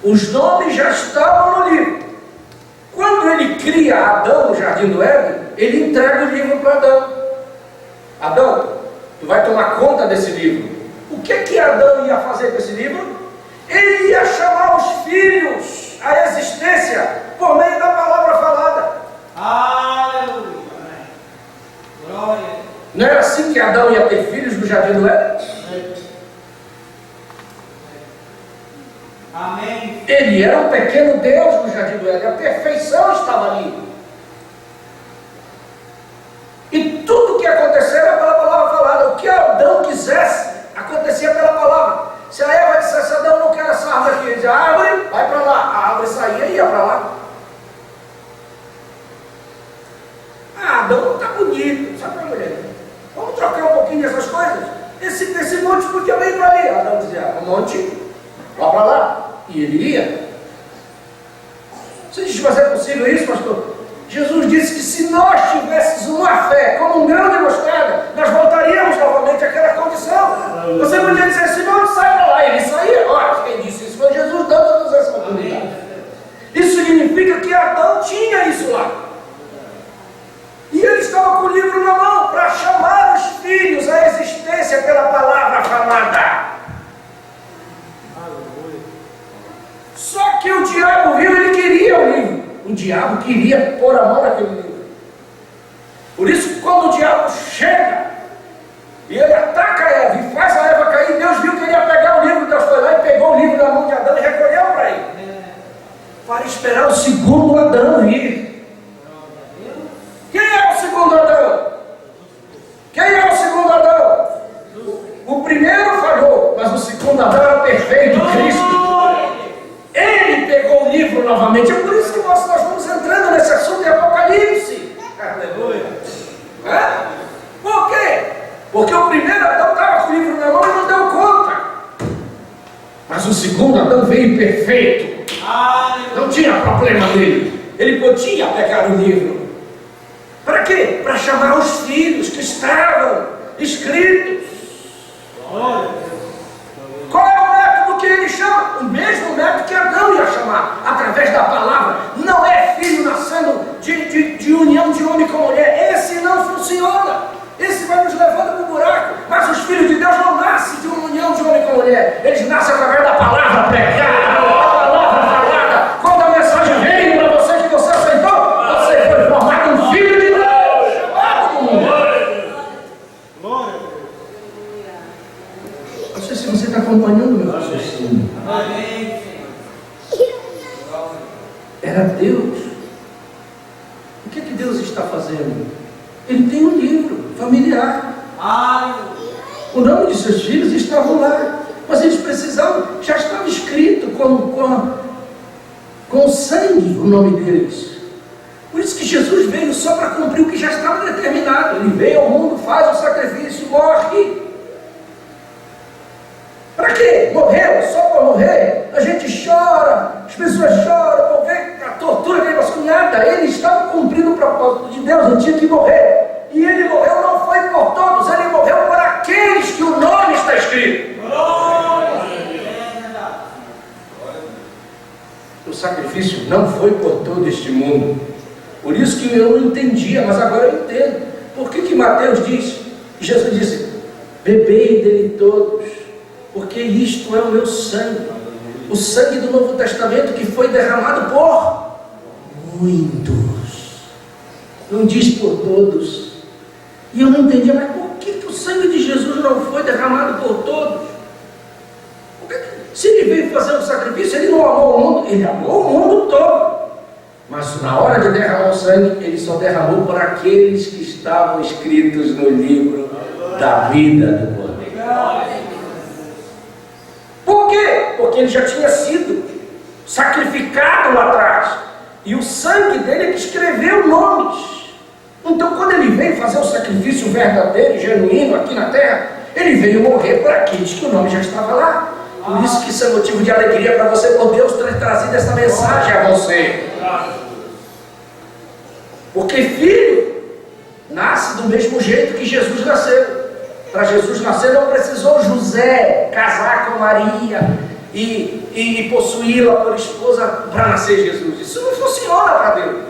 os nomes já estavam no livro. Quando ele cria Adão no jardim do Éden, ele entrega o livro para Adão. Adão, tu vai tomar conta desse livro. O que Adão ia fazer com esse livro? Ele ia chamar os filhos à existência por meio da palavra falada. Aleluia. Glória. Não era assim que Adão ia ter filhos no jardim do Éden? Amém. Ele era um pequeno Deus no jardim do Éden. A perfeição estava ali. E tudo que acontecia era pela palavra falada. O que Adão quisesse, acontecia pela palavra. Se a Eva dissesse, Adão, não quero essa árvore aqui, ele dizia, árvore, vai para lá. A árvore saía e ia para lá. Adão não está bonito, sabe para a mulher? Vamos trocar um pouquinho dessas coisas? Esse monte podia ir para ali. Adão dizia, o monte, vá para lá. E ele ia. Você diz, mas é possível isso, pastor? Jesus disse que se nós tivéssemos uma fé como um grão de mostarda, nós voltaríamos novamente àquela condição. Você podia dizer, esse monte sai para lá. Ele saía. Olha, quem disse isso foi Jesus dando-nos essa oportunidade. Isso significa que Adão tinha isso lá. E ele estava com o livro na mão para chamar os filhos à existência pela palavra falada. Só que o diabo viu, ele queria o livro. O diabo queria pôr a mão naquele livro. Por isso, quando o diabo chega e ele ataca Eva e faz a Eva cair, Deus viu que ele ia pegar o livro. Deus foi lá e pegou o livro da mão de Adão e recolheu para ele, para esperar o segundo Adão vir. Quem é o segundo Adão? Quem é o segundo Adão? O primeiro falhou, mas o segundo Adão era perfeito, Cristo. Ele pegou o livro novamente. É por isso que nós vamos entrando nesse assunto de Apocalipse. Aleluia. Por quê? Porque o primeiro Adão estava com o livro na mão e não deu conta. Mas o segundo Adão veio perfeito. Não tinha problema nele. Ele podia pegar o livro. Para quê? Para chamar os filhos que estavam escritos. Qual é o método que ele chama? O mesmo método que Adão ia chamar, através da palavra. Não é filho nascendo de união de homem com mulher. Esse não funciona. Esse vai nos levando para o buraco. Mas os filhos de Deus não nascem de uma união de homem com mulher. Eles nascem através da palavra pregada, a palavra falada. Quando a mensagem veio para você que você aceitou, você foi formado um filho de Deus. Glória. Não sei se você está acompanhando o meu raciocínio. Amém. Era Deus. O que Deus está fazendo? Ele tem um livro familiar. O nome de seus filhos estavam lá. Mas eles precisavam, já estava escrito com sangue o nome deles. Por isso que Jesus veio só para cumprir o que já estava determinado. Ele veio ao mundo, faz o sacrifício, morre. Para quê? Morreu só para morrer. A gente chora, as pessoas choram por ver a tortura que ele passou. Nada, ele estava cumprindo o propósito de Deus, ele tinha que morrer. E ele morreu, não foi por todos, ele morreu por aqueles que o nome está escrito. O sacrifício não foi por todo este mundo. Por isso que eu não entendia, mas agora eu entendo. Por que Mateus diz, Jesus disse, bebei dele todos, porque isto é o meu sangue, o sangue do Novo Testamento que foi derramado por muitos, não diz por todos. E eu não entendia, mas por que o sangue de Jesus não foi derramado por todos? Se ele veio fazer um sacrifício, ele não amou o mundo, ele amou o mundo todo. Mas na hora de derramar o sangue, ele só derramou por aqueles que estavam escritos no livro da vida do povo. Por quê? Porque ele já tinha sido sacrificado lá atrás. E o sangue dele é que escreveu nomes. Então quando ele veio fazer o sacrifício verdadeiro e genuíno aqui na terra, ele veio morrer por aqueles que o nome já estava lá. Por isso que isso é motivo de alegria para você, por Deus ter trazido essa mensagem a você. Porque filho nasce do mesmo jeito que Jesus nasceu. Para Jesus nascer não precisou José casar com Maria e possuí-la por esposa para nascer Jesus. Isso não funciona para Deus.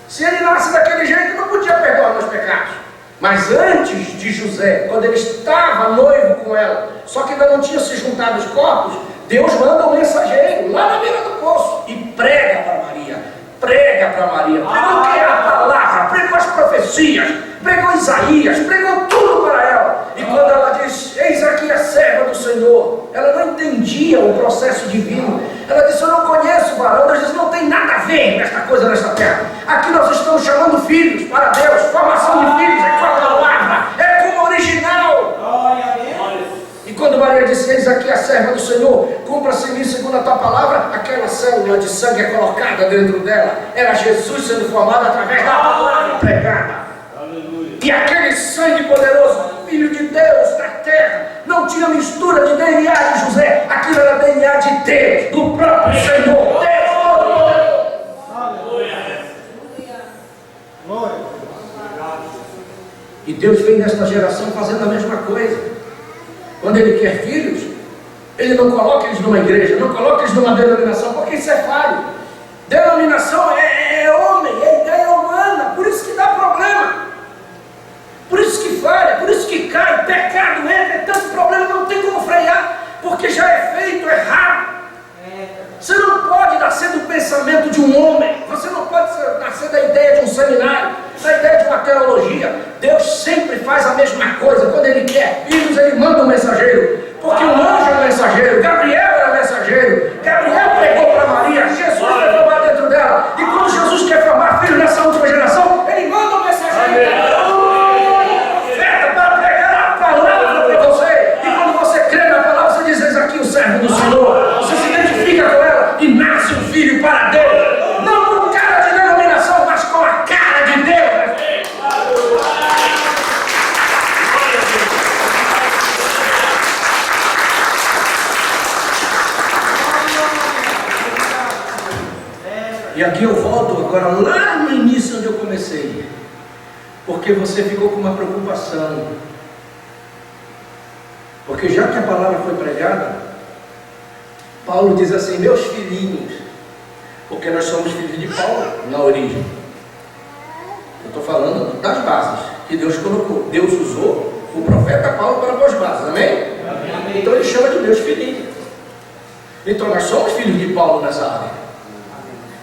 Se ele nasce daquele jeito, não podia perdoar meus pecados. Mas antes de José, quando ele estava noivo com ela, só que ainda não tinha se juntado os corpos, Deus manda um mensageiro lá na beira do poço e prega para Maria. Prega para Maria. Pregou o que é a palavra, pregou as profecias, pregou Isaías, pregou tudo para ela. E quando ela diz, eis aqui a serva do Senhor, ela não entendia o processo divino. Ela disse, eu não conheço o varão. Deus disse, não tem nada a ver com esta coisa nesta terra. Aqui nós estamos chamando filhos para Deus. Formação de filhos é com a palavra, é com o original. E quando Maria disse, eis aqui a serva do Senhor, cumpra-se em mim segundo a tua palavra, aquela célula de sangue é colocada dentro dela. Era Jesus sendo formado através da palavra pregada. E aquele sangue poderoso, Filho de Deus da terra, não tinha mistura de DNA de José, aquilo era DNA de Deus, do próprio Senhor. Deus Todo-Poderoso. E Deus vem nesta geração fazendo a mesma coisa. Quando Ele quer filhos, Ele não coloca eles numa igreja, não coloca eles numa denominação, porque isso é falho. Denominação é homem, é ideia humana, por isso que dá problema. Por isso que falha, por isso que cai, pecado entra, é tanto problema, não tem como frear, porque já é feito errado. Você não pode nascer do pensamento de um homem, você não pode nascer da ideia de um seminário, da ideia de uma teologia. Deus sempre faz a mesma coisa. Quando Ele quer filhos, Ele manda um mensageiro, porque o anjo é mensageiro, Gabriel era mensageiro, Gabriel pregou para Maria, Jesus foi formar dentro dela, e quando Jesus quer formar filho nessa última geração, Ele manda um mensageiro. Servo do Senhor, você se identifica com ela e nasce um filho para Deus, não com cara de denominação, mas com a cara de Deus. E aqui eu volto agora lá no início onde eu comecei, porque você ficou com uma preocupação, porque já que a palavra foi pregada, Paulo diz assim, meus filhinhos, porque nós somos filhos de Paulo na origem. Eu estou falando das bases que Deus colocou. Deus usou o profeta Paulo para pôr as bases, amém? Amém? Então ele chama de meus filhinhos. Então nós somos filhos de Paulo nessa área.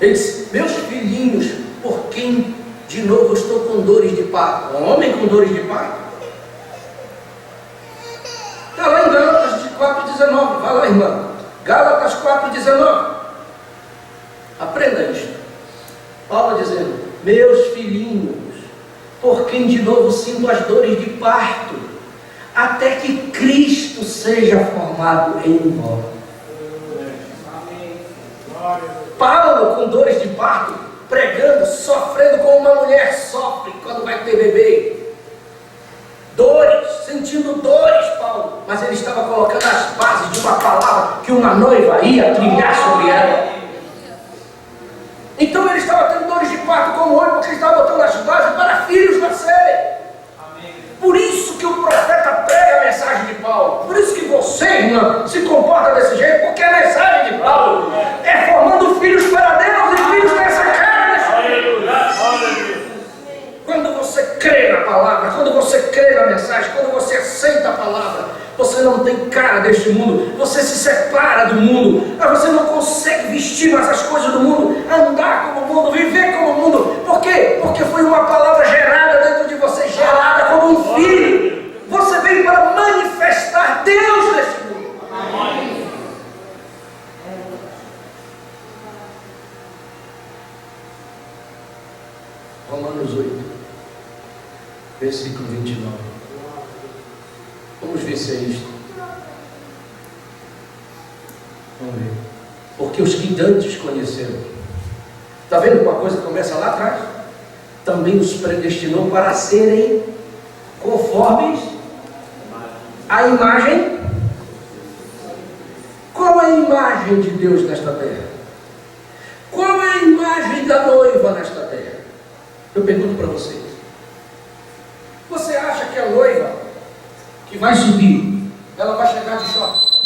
Ele diz, meus filhinhos, por quem de novo estou com dores de parto? Um homem com dores de parto? Está lá em Gálatas 4,19, vai lá, irmã. Gálatas 4,19. Aprenda isto. Paulo dizendo, meus filhinhos, por quem de novo sinto as dores de parto, até que Cristo seja formado em vós. Paulo com dores de parto, pregando, sofrendo como uma mulher sofre quando vai ter bebê. Dores, sentindo dores, Paulo, mas ele estava colocando as bases de uma palavra que uma noiva ia trilhar sobre ela. Então ele estava tendo dores de parto como hoje, porque ele estava botando as bases para filhos nascerem. Por isso que o profeta prega a mensagem de Paulo. Por isso que você, irmã, se comporta desse jeito, porque a mensagem de Paulo é formando filhos para Deus e filhos dessa carne. separa deste mundo, você se separa do mundo, mas você não consegue vestir mais as coisas do mundo, andar como o mundo, viver como o mundo. Por quê? Porque foi uma palavra gerada dentro de você, gerada como um filho. Você veio para manifestar Deus nesse mundo. Romanos 8, versículo 29. Vamos ver se é isto. Vamos ver. Porque os que antes conheceram. Está vendo como a coisa começa lá atrás? Também os predestinou para serem conformes à imagem. Qual é a imagem de Deus nesta terra? Qual é a imagem da noiva nesta terra? Eu pergunto para vocês. Você acha que a noiva que vai subir, ela vai chegar de short?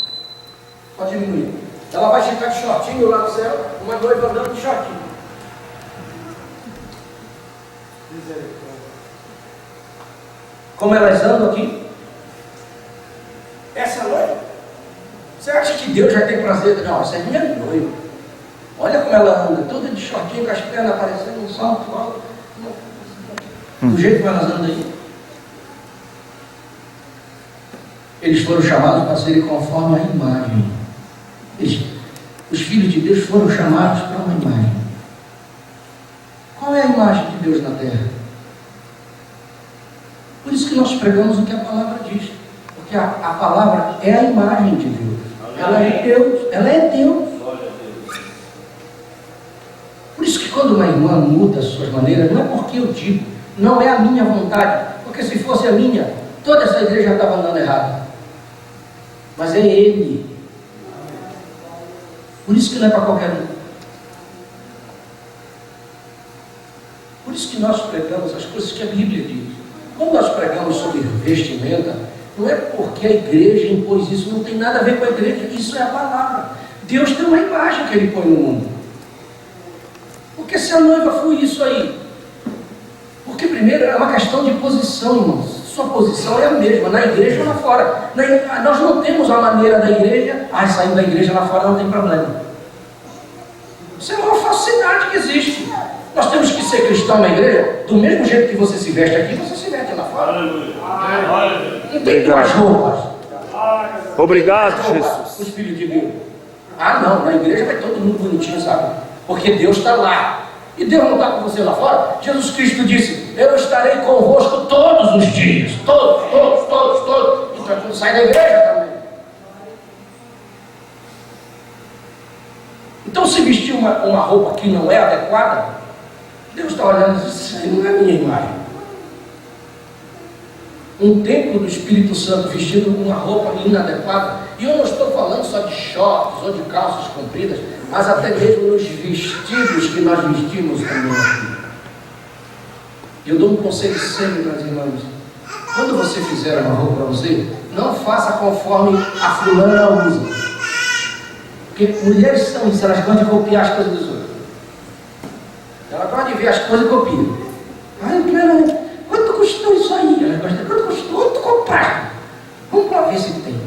Pode diminuir. Ela vai chegar de shortinho lá no céu, uma noiva andando de shortinho. Como elas andam aqui? Essa noiva? Você acha que Deus vai ter prazer? Não, essa é minha noiva. Olha como ela anda, toda de shortinho, com as pernas aparecendo no salto alto. Do jeito que elas andam aí. Eles foram chamados para serem conforme a imagem. Os filhos de Deus foram chamados para uma imagem. Qual é a imagem de Deus na terra? Por isso que nós pregamos o que a palavra diz. Porque a palavra é a imagem de Deus. Ela é Deus. Ela é Deus. Por isso que quando uma irmã muda as suas maneiras, não é porque eu digo, não é a minha vontade. Porque se fosse a minha, toda essa igreja já estava andando errado. Mas é Ele. Por isso que não é para qualquer um. Por isso que nós pregamos as coisas que a Bíblia diz. Quando nós pregamos sobre vestimenta, não é porque a igreja impôs isso, não tem nada a ver com a igreja, isso é a palavra. Deus tem uma imagem que Ele põe no mundo. Porque se a noiva foi isso aí? Porque primeiro é uma questão de posição, irmãos. Sua posição é a mesma, na igreja ou lá fora. Nós não temos a maneira da igreja, saindo da igreja lá fora não tem problema. Isso é uma falsidade que existe. Nós temos que ser cristão na igreja, do mesmo jeito que você se veste aqui, você se veste lá fora. Não tem duas roupas. Obrigado, Jesus. Os filhos de Deus. Não, na igreja vai todo mundo bonitinho, sabe? Porque Deus está lá. E Deus não está com você lá fora? Jesus Cristo disse, eu estarei convosco todos os dias. Todos. Então quando sai da igreja também. Então se vestir uma roupa que não é adequada, Deus está olhando e diz, isso aí não é a minha imagem. Um templo do Espírito Santo vestido com uma roupa inadequada, e eu não estou falando só de shorts ou de calças compridas, mas até mesmo nos vestidos que nós vestimos também aqui. Eu dou um conselho sempre para as irmãs. Quando você fizer uma roupa para você, não faça conforme a fulana usa. Porque mulheres são isso, elas gostam de copiar as coisas dos outros. Ela gosta de ver as coisas e copia. Quanto custou isso aí? Ela gosta de quanto custou? Quanto compraste? Vamos lá ver se tem.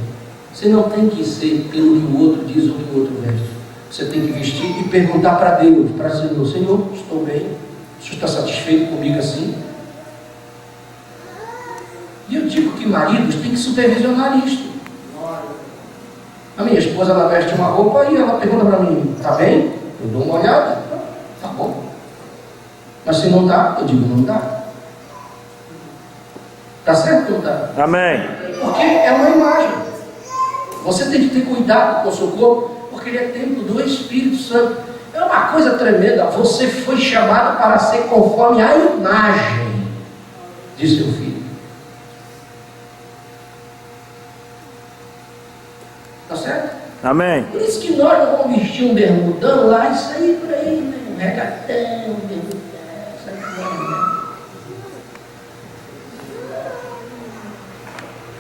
Você não tem que ser pelo que o outro diz ou que o outro veste. Você tem que vestir e perguntar para Deus, para o Senhor, Senhor, estou bem? O Senhor está satisfeito comigo assim? E eu digo que maridos têm que supervisionar isto. A minha esposa, ela veste uma roupa e ela pergunta para mim, está bem? Eu dou uma olhada, tá bom. Mas se não dá, eu digo, não dá. Está certo ou não dá? Amém. Porque é uma imagem. Você tem que ter cuidado com o seu corpo, porque ele é templo do Espírito Santo. É uma coisa tremenda. Você foi chamado para ser conforme a imagem de seu filho. Está certo? Amém. Por isso que nós não vamos vestir um bermudão lá e sair por aí, né? Um regatão, um bermudão, sabe como é?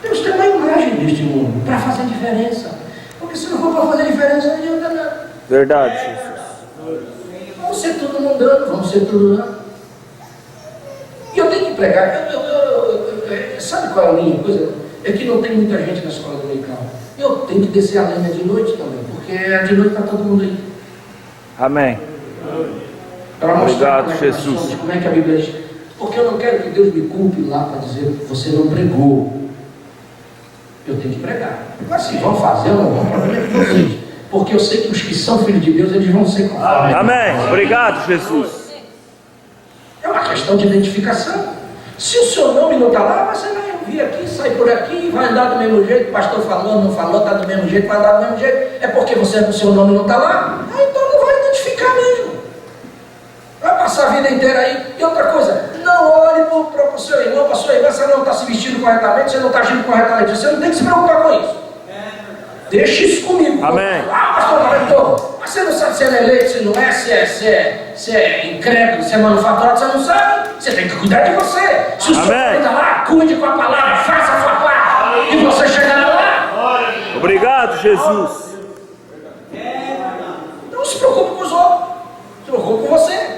Temos que ter uma imagem neste mundo para fazer diferença. Porque se não for para fazer diferença, não adianta nada. Verdade, Jesus. Vamos ser tudo mundano, vamos ser tudo lá. E eu tenho que pregar. Sabe qual é a minha coisa? é que não tem muita gente na escola dominical. Eu tenho que descer a lenha de noite também, porque de noite está todo mundo aí. Amém. Para mostrar Obrigado, como é que nós Jesus. somos, como é que a Bíblia diz. Porque eu não quero que Deus me culpe lá para dizer que você não pregou. Eu tenho que pregar. Mas se vão fazer ou não vão, o problema é de vocês. Porque eu sei que os que são filhos de Deus, eles vão ser conformes. Amém. Obrigado, Jesus. É uma questão de identificação. Se o seu nome não está lá, você vai vir aqui, sai por aqui, vai andar do mesmo jeito. O pastor falou, não falou, está do mesmo jeito, vai andar do mesmo jeito. É porque o seu nome não está lá? Então não vai identificar mesmo. Vai passar a vida inteira aí. E outra coisa, não olhe para o seu irmão, para a sua irmã, você não está se vestindo corretamente, você não está agindo corretamente. Você não tem que se preocupar com isso. Deixa isso comigo. Amém. Pastor Valentor, mas você não sabe se ele é eleito, se não é, se é incrédulo, se é manufaturado, você não sabe. Você tem que cuidar de você. Se o senhor está lá, cuide com a palavra, faça a sua parte. E você chegará lá. Obrigado, Jesus. Não se preocupe com os outros. Se preocupe com você.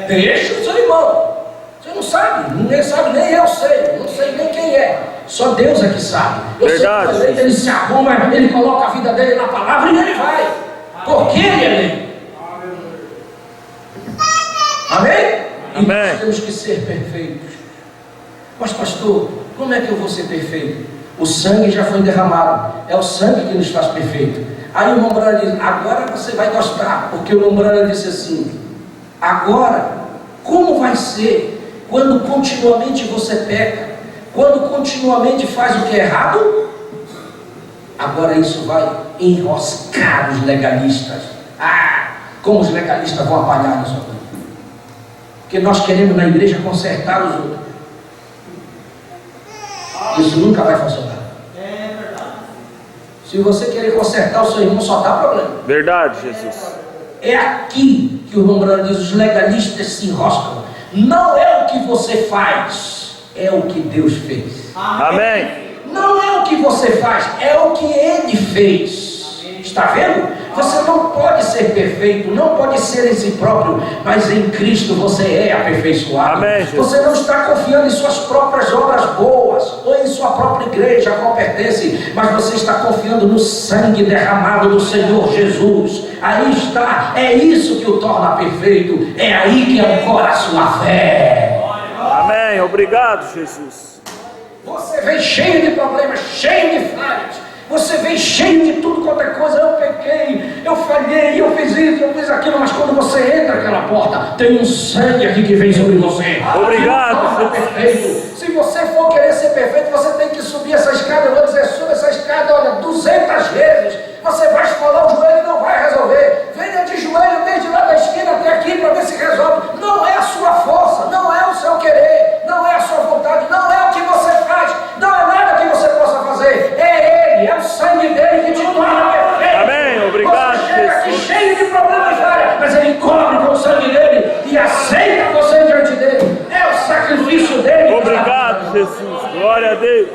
Deixa o seu irmão. Você não sabe, ninguém sabe, nem eu sei. Não sei nem quem é. Só Deus é que sabe. Eu Verdade. sei que ele se arruma, ele coloca a vida dele na palavra e ele vai. Porque ele é lei. Amém? E Amém. nós temos que ser perfeitos. Mas pastor, como é que eu vou ser perfeito? O sangue já foi derramado. É o sangue que nos faz perfeito. Aí o irmão Brana diz, agora você vai gostar. Porque o irmão Brana disse assim, agora, como vai ser quando continuamente você peca? Quando continuamente faz o que é errado? Agora isso vai enroscar os legalistas. Como os legalistas vão apalhar na sua vida. Porque nós queremos na igreja consertar os outros. Isso nunca vai funcionar. Se você querer consertar o seu irmão, só dá problema. Verdade, Jesus. É aqui que o irmão Brano diz, os legalistas se enroscam. Não é o que você faz, é o que Deus fez. Amém. Não é o que você faz, é o que Ele fez. Está vendo? Você não pode ser perfeito, não pode ser em si próprio, mas em Cristo você é aperfeiçoado. Amém, Jesus. Você não está confiando em suas próprias obras boas, ou em sua própria igreja a qual pertence, mas você está confiando no sangue derramado do Senhor Jesus. Aí está, é isso que o torna perfeito, é aí que ancora a sua fé. Amém. Obrigado, Jesus. Você vem cheio de problemas, cheio de falhas. Você vem cheio de tudo quanto é coisa. Eu pequei, eu falhei, eu fiz isso, eu fiz aquilo. Mas quando você entra naquela porta, tem um sangue aqui que vem sobre você. Obrigado. Perfeito. Se você for querer ser perfeito, você tem que subir essa escada. Eu vou dizer, suba essa escada, olha, 200 vezes. Você vai esfolar o joelho e não vai resolver. Venha de joelho desde lá da esquina até aqui para ver se resolve. Não é a sua força, não é o seu querer, não é a sua vontade, não é o que você faz, não é nada que você possa fazer. É Ele, é o sangue dele que te torna perfeito. Amém. Obrigado, Você chega aqui Jesus. cheio de problemas, mas Ele cobre com o sangue dele e aceita você diante dele. É o sacrifício dele. Obrigado, Jesus. Glória a Deus.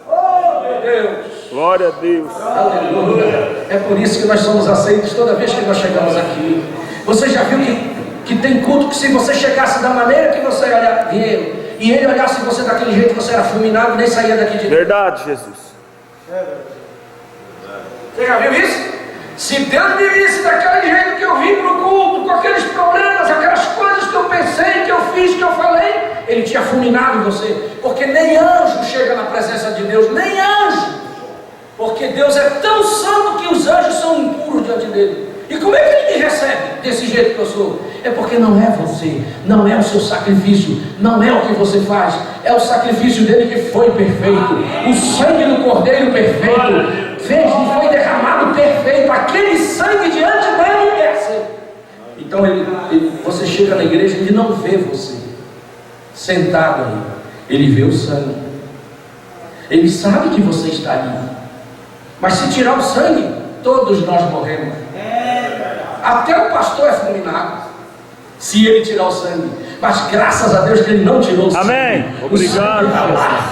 Oh, meu Deus. Glória a Deus. Aleluia. É por isso que nós somos aceitos toda vez que nós chegamos aqui. Você já viu que tem culto que se você chegasse da maneira que você olhar, e ele olhasse você daquele jeito, você era fulminado e nem saía daqui de dentro. Verdade, Jesus. Você já viu isso? Se Deus me visse daquele jeito que eu vim para o culto, com aqueles problemas, aquelas coisas que eu pensei, que eu fiz, que eu falei, Ele tinha fulminado você. Porque nem anjo chega na presença de Deus, nem anjo. Porque Deus é tão santo que os anjos são impuros diante dele. E como é que Ele me recebe desse jeito que eu sou? É porque não é você, não é o seu sacrifício, não é o que você faz, é o sacrifício dele que foi perfeito. O sangue do Cordeiro perfeito foi derramado perfeito. Aquele sangue diante dele é aceito. Então você chega na igreja e ele não vê você sentado aí, ele vê o sangue. Ele sabe que você está ali. Mas se tirar o sangue, todos nós morremos. Até o pastor é fulminado, se ele tirar o sangue. Mas graças a Deus que ele não tirou o sangue. Amém. Obrigado.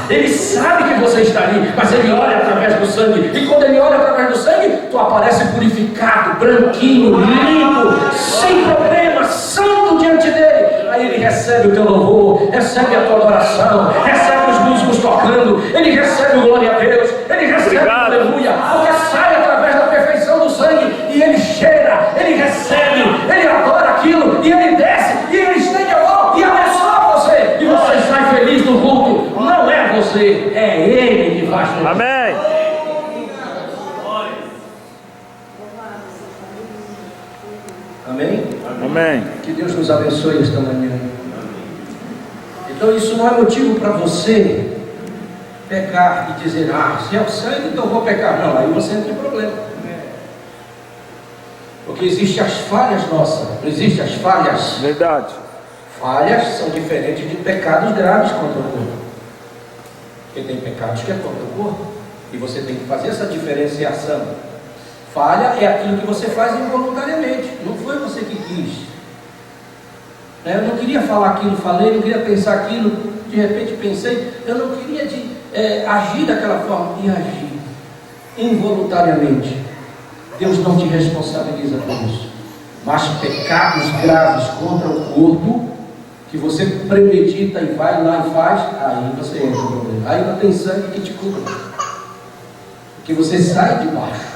Ele sabe que você está ali, mas ele olha através do sangue. E quando ele olha através do sangue, tu aparece purificado, branquinho, limpo, sem problema, santo diante dele. Aí ele recebe o teu louvor, recebe a tua adoração, recebe os músicos tocando, Ele recebe o glória a Deus, Ele recebe o aleluia, porque sai através da perfeição do sangue, e Ele cheira, Ele recebe, Ele adora aquilo, e Ele desce, e Ele estende a mão, e abençoa você, e você sai feliz do culto. Não é você, é Ele que faz tudo. Amém. Amém? Amém. Que Deus nos abençoe esta manhã. Então isso não é motivo para você pecar e dizer, se é o sangue, então eu vou pecar. Não, aí você entra em problema. Porque existem as falhas nossas, não existem as falhas. Verdade. Falhas são diferentes de pecados graves contra o corpo. Porque tem pecados que é contra o corpo, e você tem que fazer essa diferenciação. Falha é aquilo que você faz involuntariamente, não foi você que quis. Eu não queria falar aquilo, falei, não queria pensar aquilo, de repente pensei, eu não queria agir daquela forma, e agir involuntariamente. Deus não te responsabiliza por isso. Mas pecados graves contra o corpo, que você premedita e vai lá e faz, aí você entra no problema. Aí não tem sangue que te cubra, porque você sai de baixo.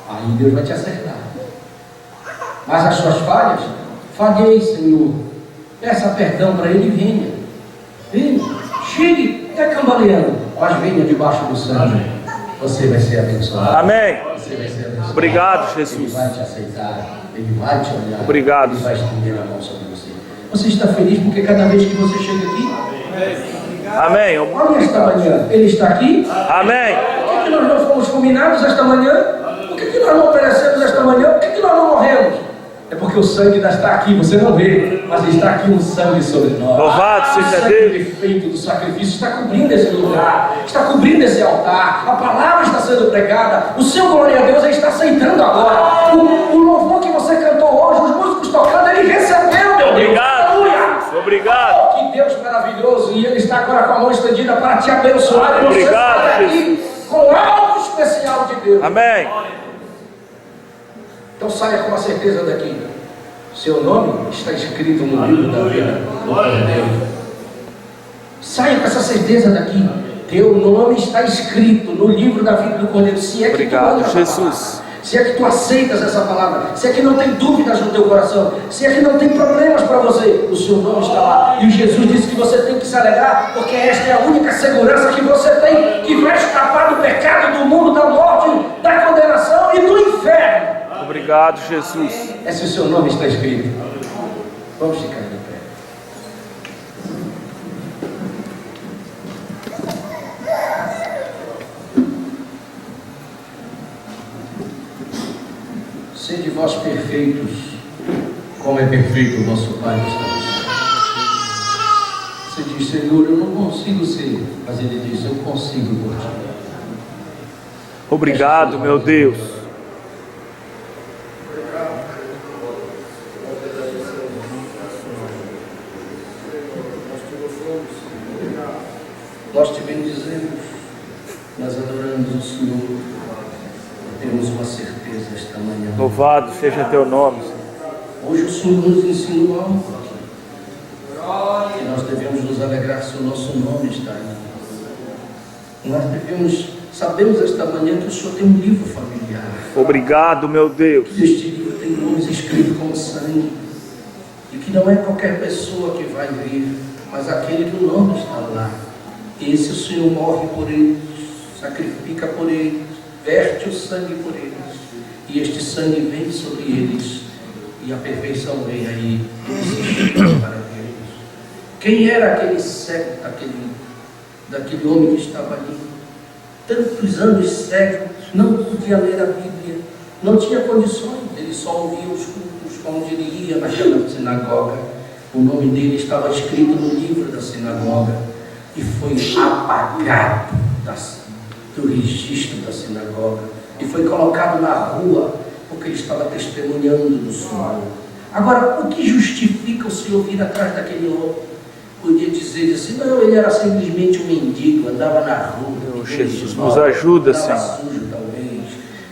Aí Deus vai te acertar. Mas as suas falhas, falhei, Senhor. Peça perdão para Ele e venha. Chegue até cambaleando, mas venha debaixo do sangue. Você vai ser abençoado. Amém. Você vai ser abençoado. Obrigado, Jesus. Ele vai te aceitar. Ele vai te olhar. Obrigado. Ele vai estender a mão sobre você. Você está feliz porque cada vez que você chega aqui, Amém. olha esta manhã, Ele está aqui. Amém. Por que nós não fomos fulminados esta manhã? Por que nós não perecemos esta manhã? Por que nós não morremos? É porque o sangue ainda está aqui, você não vê, mas está aqui um sangue sobre nós. Louvado seja O sangue Deus. perfeito do sacrifício está cobrindo esse lugar, está cobrindo esse altar, a palavra está sendo pregada, o seu glória a Deus Ele está aceitando agora. O louvor que você cantou hoje, os músicos tocando, Ele recebeu, meu Deus. Obrigado. Aleluia. Obrigado. Que Deus maravilhoso, e Ele está agora com a mão estendida para te abençoar. E você Obrigado, sai aqui com algo especial de Deus. Amém. Então saia com a certeza daqui. Seu nome está escrito no livro da vida do Cordeiro. Saia com essa certeza daqui. Teu nome está escrito no livro da vida do Cordeiro. Se é que Obrigado, tu Jesus. se é que tu aceitas essa palavra, se é que não tem dúvidas no teu coração, se é que não tem problemas para você, o seu nome está lá. E Jesus disse que você tem que se alegrar, porque esta é a única segurança que você tem, que vai escapar do pecado, do mundo, da morte, da condenação e do inferno. Obrigado, Jesus. É se o seu nome está escrito. Vamos ficar de pé. Sede vós perfeitos, como é perfeito o vosso Pai que está no céu. Você diz, Senhor, eu não consigo ser, mas Ele diz, eu consigo por ti. Obrigado, meu Deus. Nós te bendizemos, nós adoramos o Senhor, temos uma certeza esta manhã. Louvado seja teu nome, Senhor. Hoje o Senhor nos ensinou algo que nós devemos nos alegrar se o nosso nome está aí. Sabemos esta manhã que o Senhor tem um livro familiar. Obrigado, meu Deus. Este livro tem nomes escritos com sangue, e que não é qualquer pessoa que vai vir, mas aquele que o nome está lá. Esse o Senhor morre por eles, sacrifica por eles, verte o sangue por eles, e este sangue vem sobre eles, e a perfeição vem aí, eles se chegam para Deus. Quem era aquele cego, daquele homem que estava ali? Tantos anos cego, não podia ler a Bíblia, não tinha condições, ele só ouvia os cultos onde ele ia naquela sinagoga. O nome dele estava escrito no livro da sinagoga e foi apagado do registro da sinagoga e foi colocado na rua porque ele estava testemunhando do Senhor. Agora, o que justifica o Senhor vir atrás daquele homem? Podia dizer assim, não, ele era simplesmente um mendigo, andava na rua. Jesus, nos ajuda, Senhor. Sujo, talvez.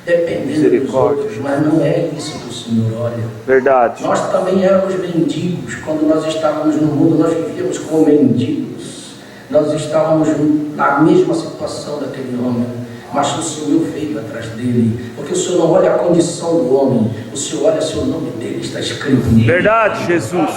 dependendo dos Misericórdia. outros, mas não é isso que o Senhor olha. Verdade. Nós também éramos mendigos, quando nós estávamos no mundo, nós vivíamos como mendigos, nós estávamos na mesma situação daquele homem, mas o Senhor veio atrás dele, porque o Senhor não olha a condição do homem, o Senhor olha se o nome dele está escrito nele. Verdade, Jesus.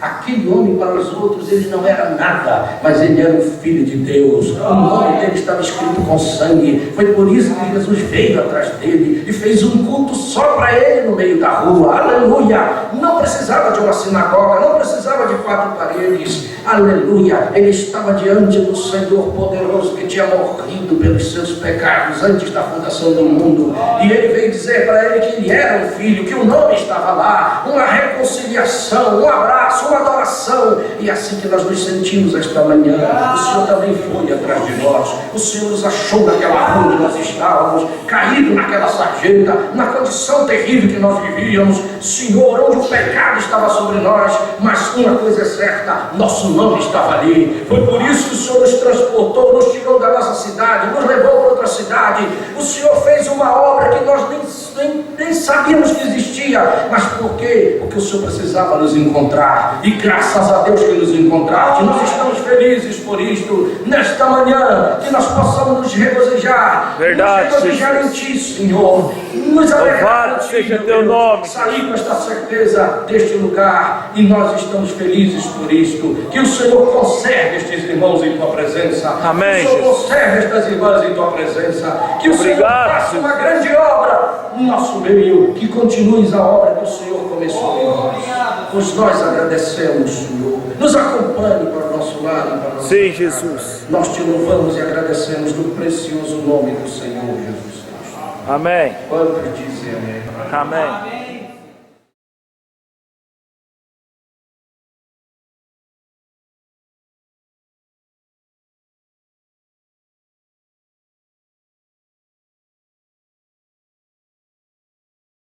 Aquele homem para os outros ele não era nada, mas ele era o Filho de Deus. O nome dele estava escrito com sangue. Foi por isso que Jesus veio atrás dele e fez um culto só para ele no meio da rua. Aleluia! Não precisava de uma sinagoga, não precisava de 4 paredes. Aleluia! Ele estava diante do Senhor poderoso que tinha morrido pelos seus pecados antes da fundação do mundo. E ele veio dizer para ele que ele era um filho, que o nome estava lá, uma reconciliação, um abraço, uma adoração. E assim que nós nos sentimos esta manhã, o Senhor também foi atrás de nós. O Senhor nos achou naquela rua onde nós estávamos, caído naquela sarjeta, na condição terrível que nós vivíamos. Senhor, onde o pecado estava sobre nós, mas uma coisa é certa, nosso nome estava ali. Foi por isso que o Senhor nos transportou, nos tirou da nossa cidade, nos levou para outra cidade. O Senhor fez uma obra que nós nem sabíamos que existia. Mas por quê? Porque o Senhor precisava nos encontrar. E graças a Deus que nos encontraste. Nós estamos felizes por isto. Nesta manhã, que nós possamos nos regozijar. Verdade, nos regozijar em Ti, Senhor. Nos alegrar. Louvado seja Teu nome. Sair com esta certeza deste lugar. E nós estamos felizes por isto. Que o Senhor conserve estes irmãos em Tua presença. Amém, Que o Senhor Jesus. conserve estas irmãs em Tua presença. Que o Senhor Obrigado, faça Jesus. uma grande obra no nosso meio. Que continues a obra que o Senhor começou em nós. Pois nós agradecemos, Senhor. Nos acompanhe para o nosso lado e para o nosso Sim, casa. Jesus. Nós te louvamos e agradecemos no precioso nome do Senhor Jesus Cristo. Amém. Quantos dizem amém? Amém.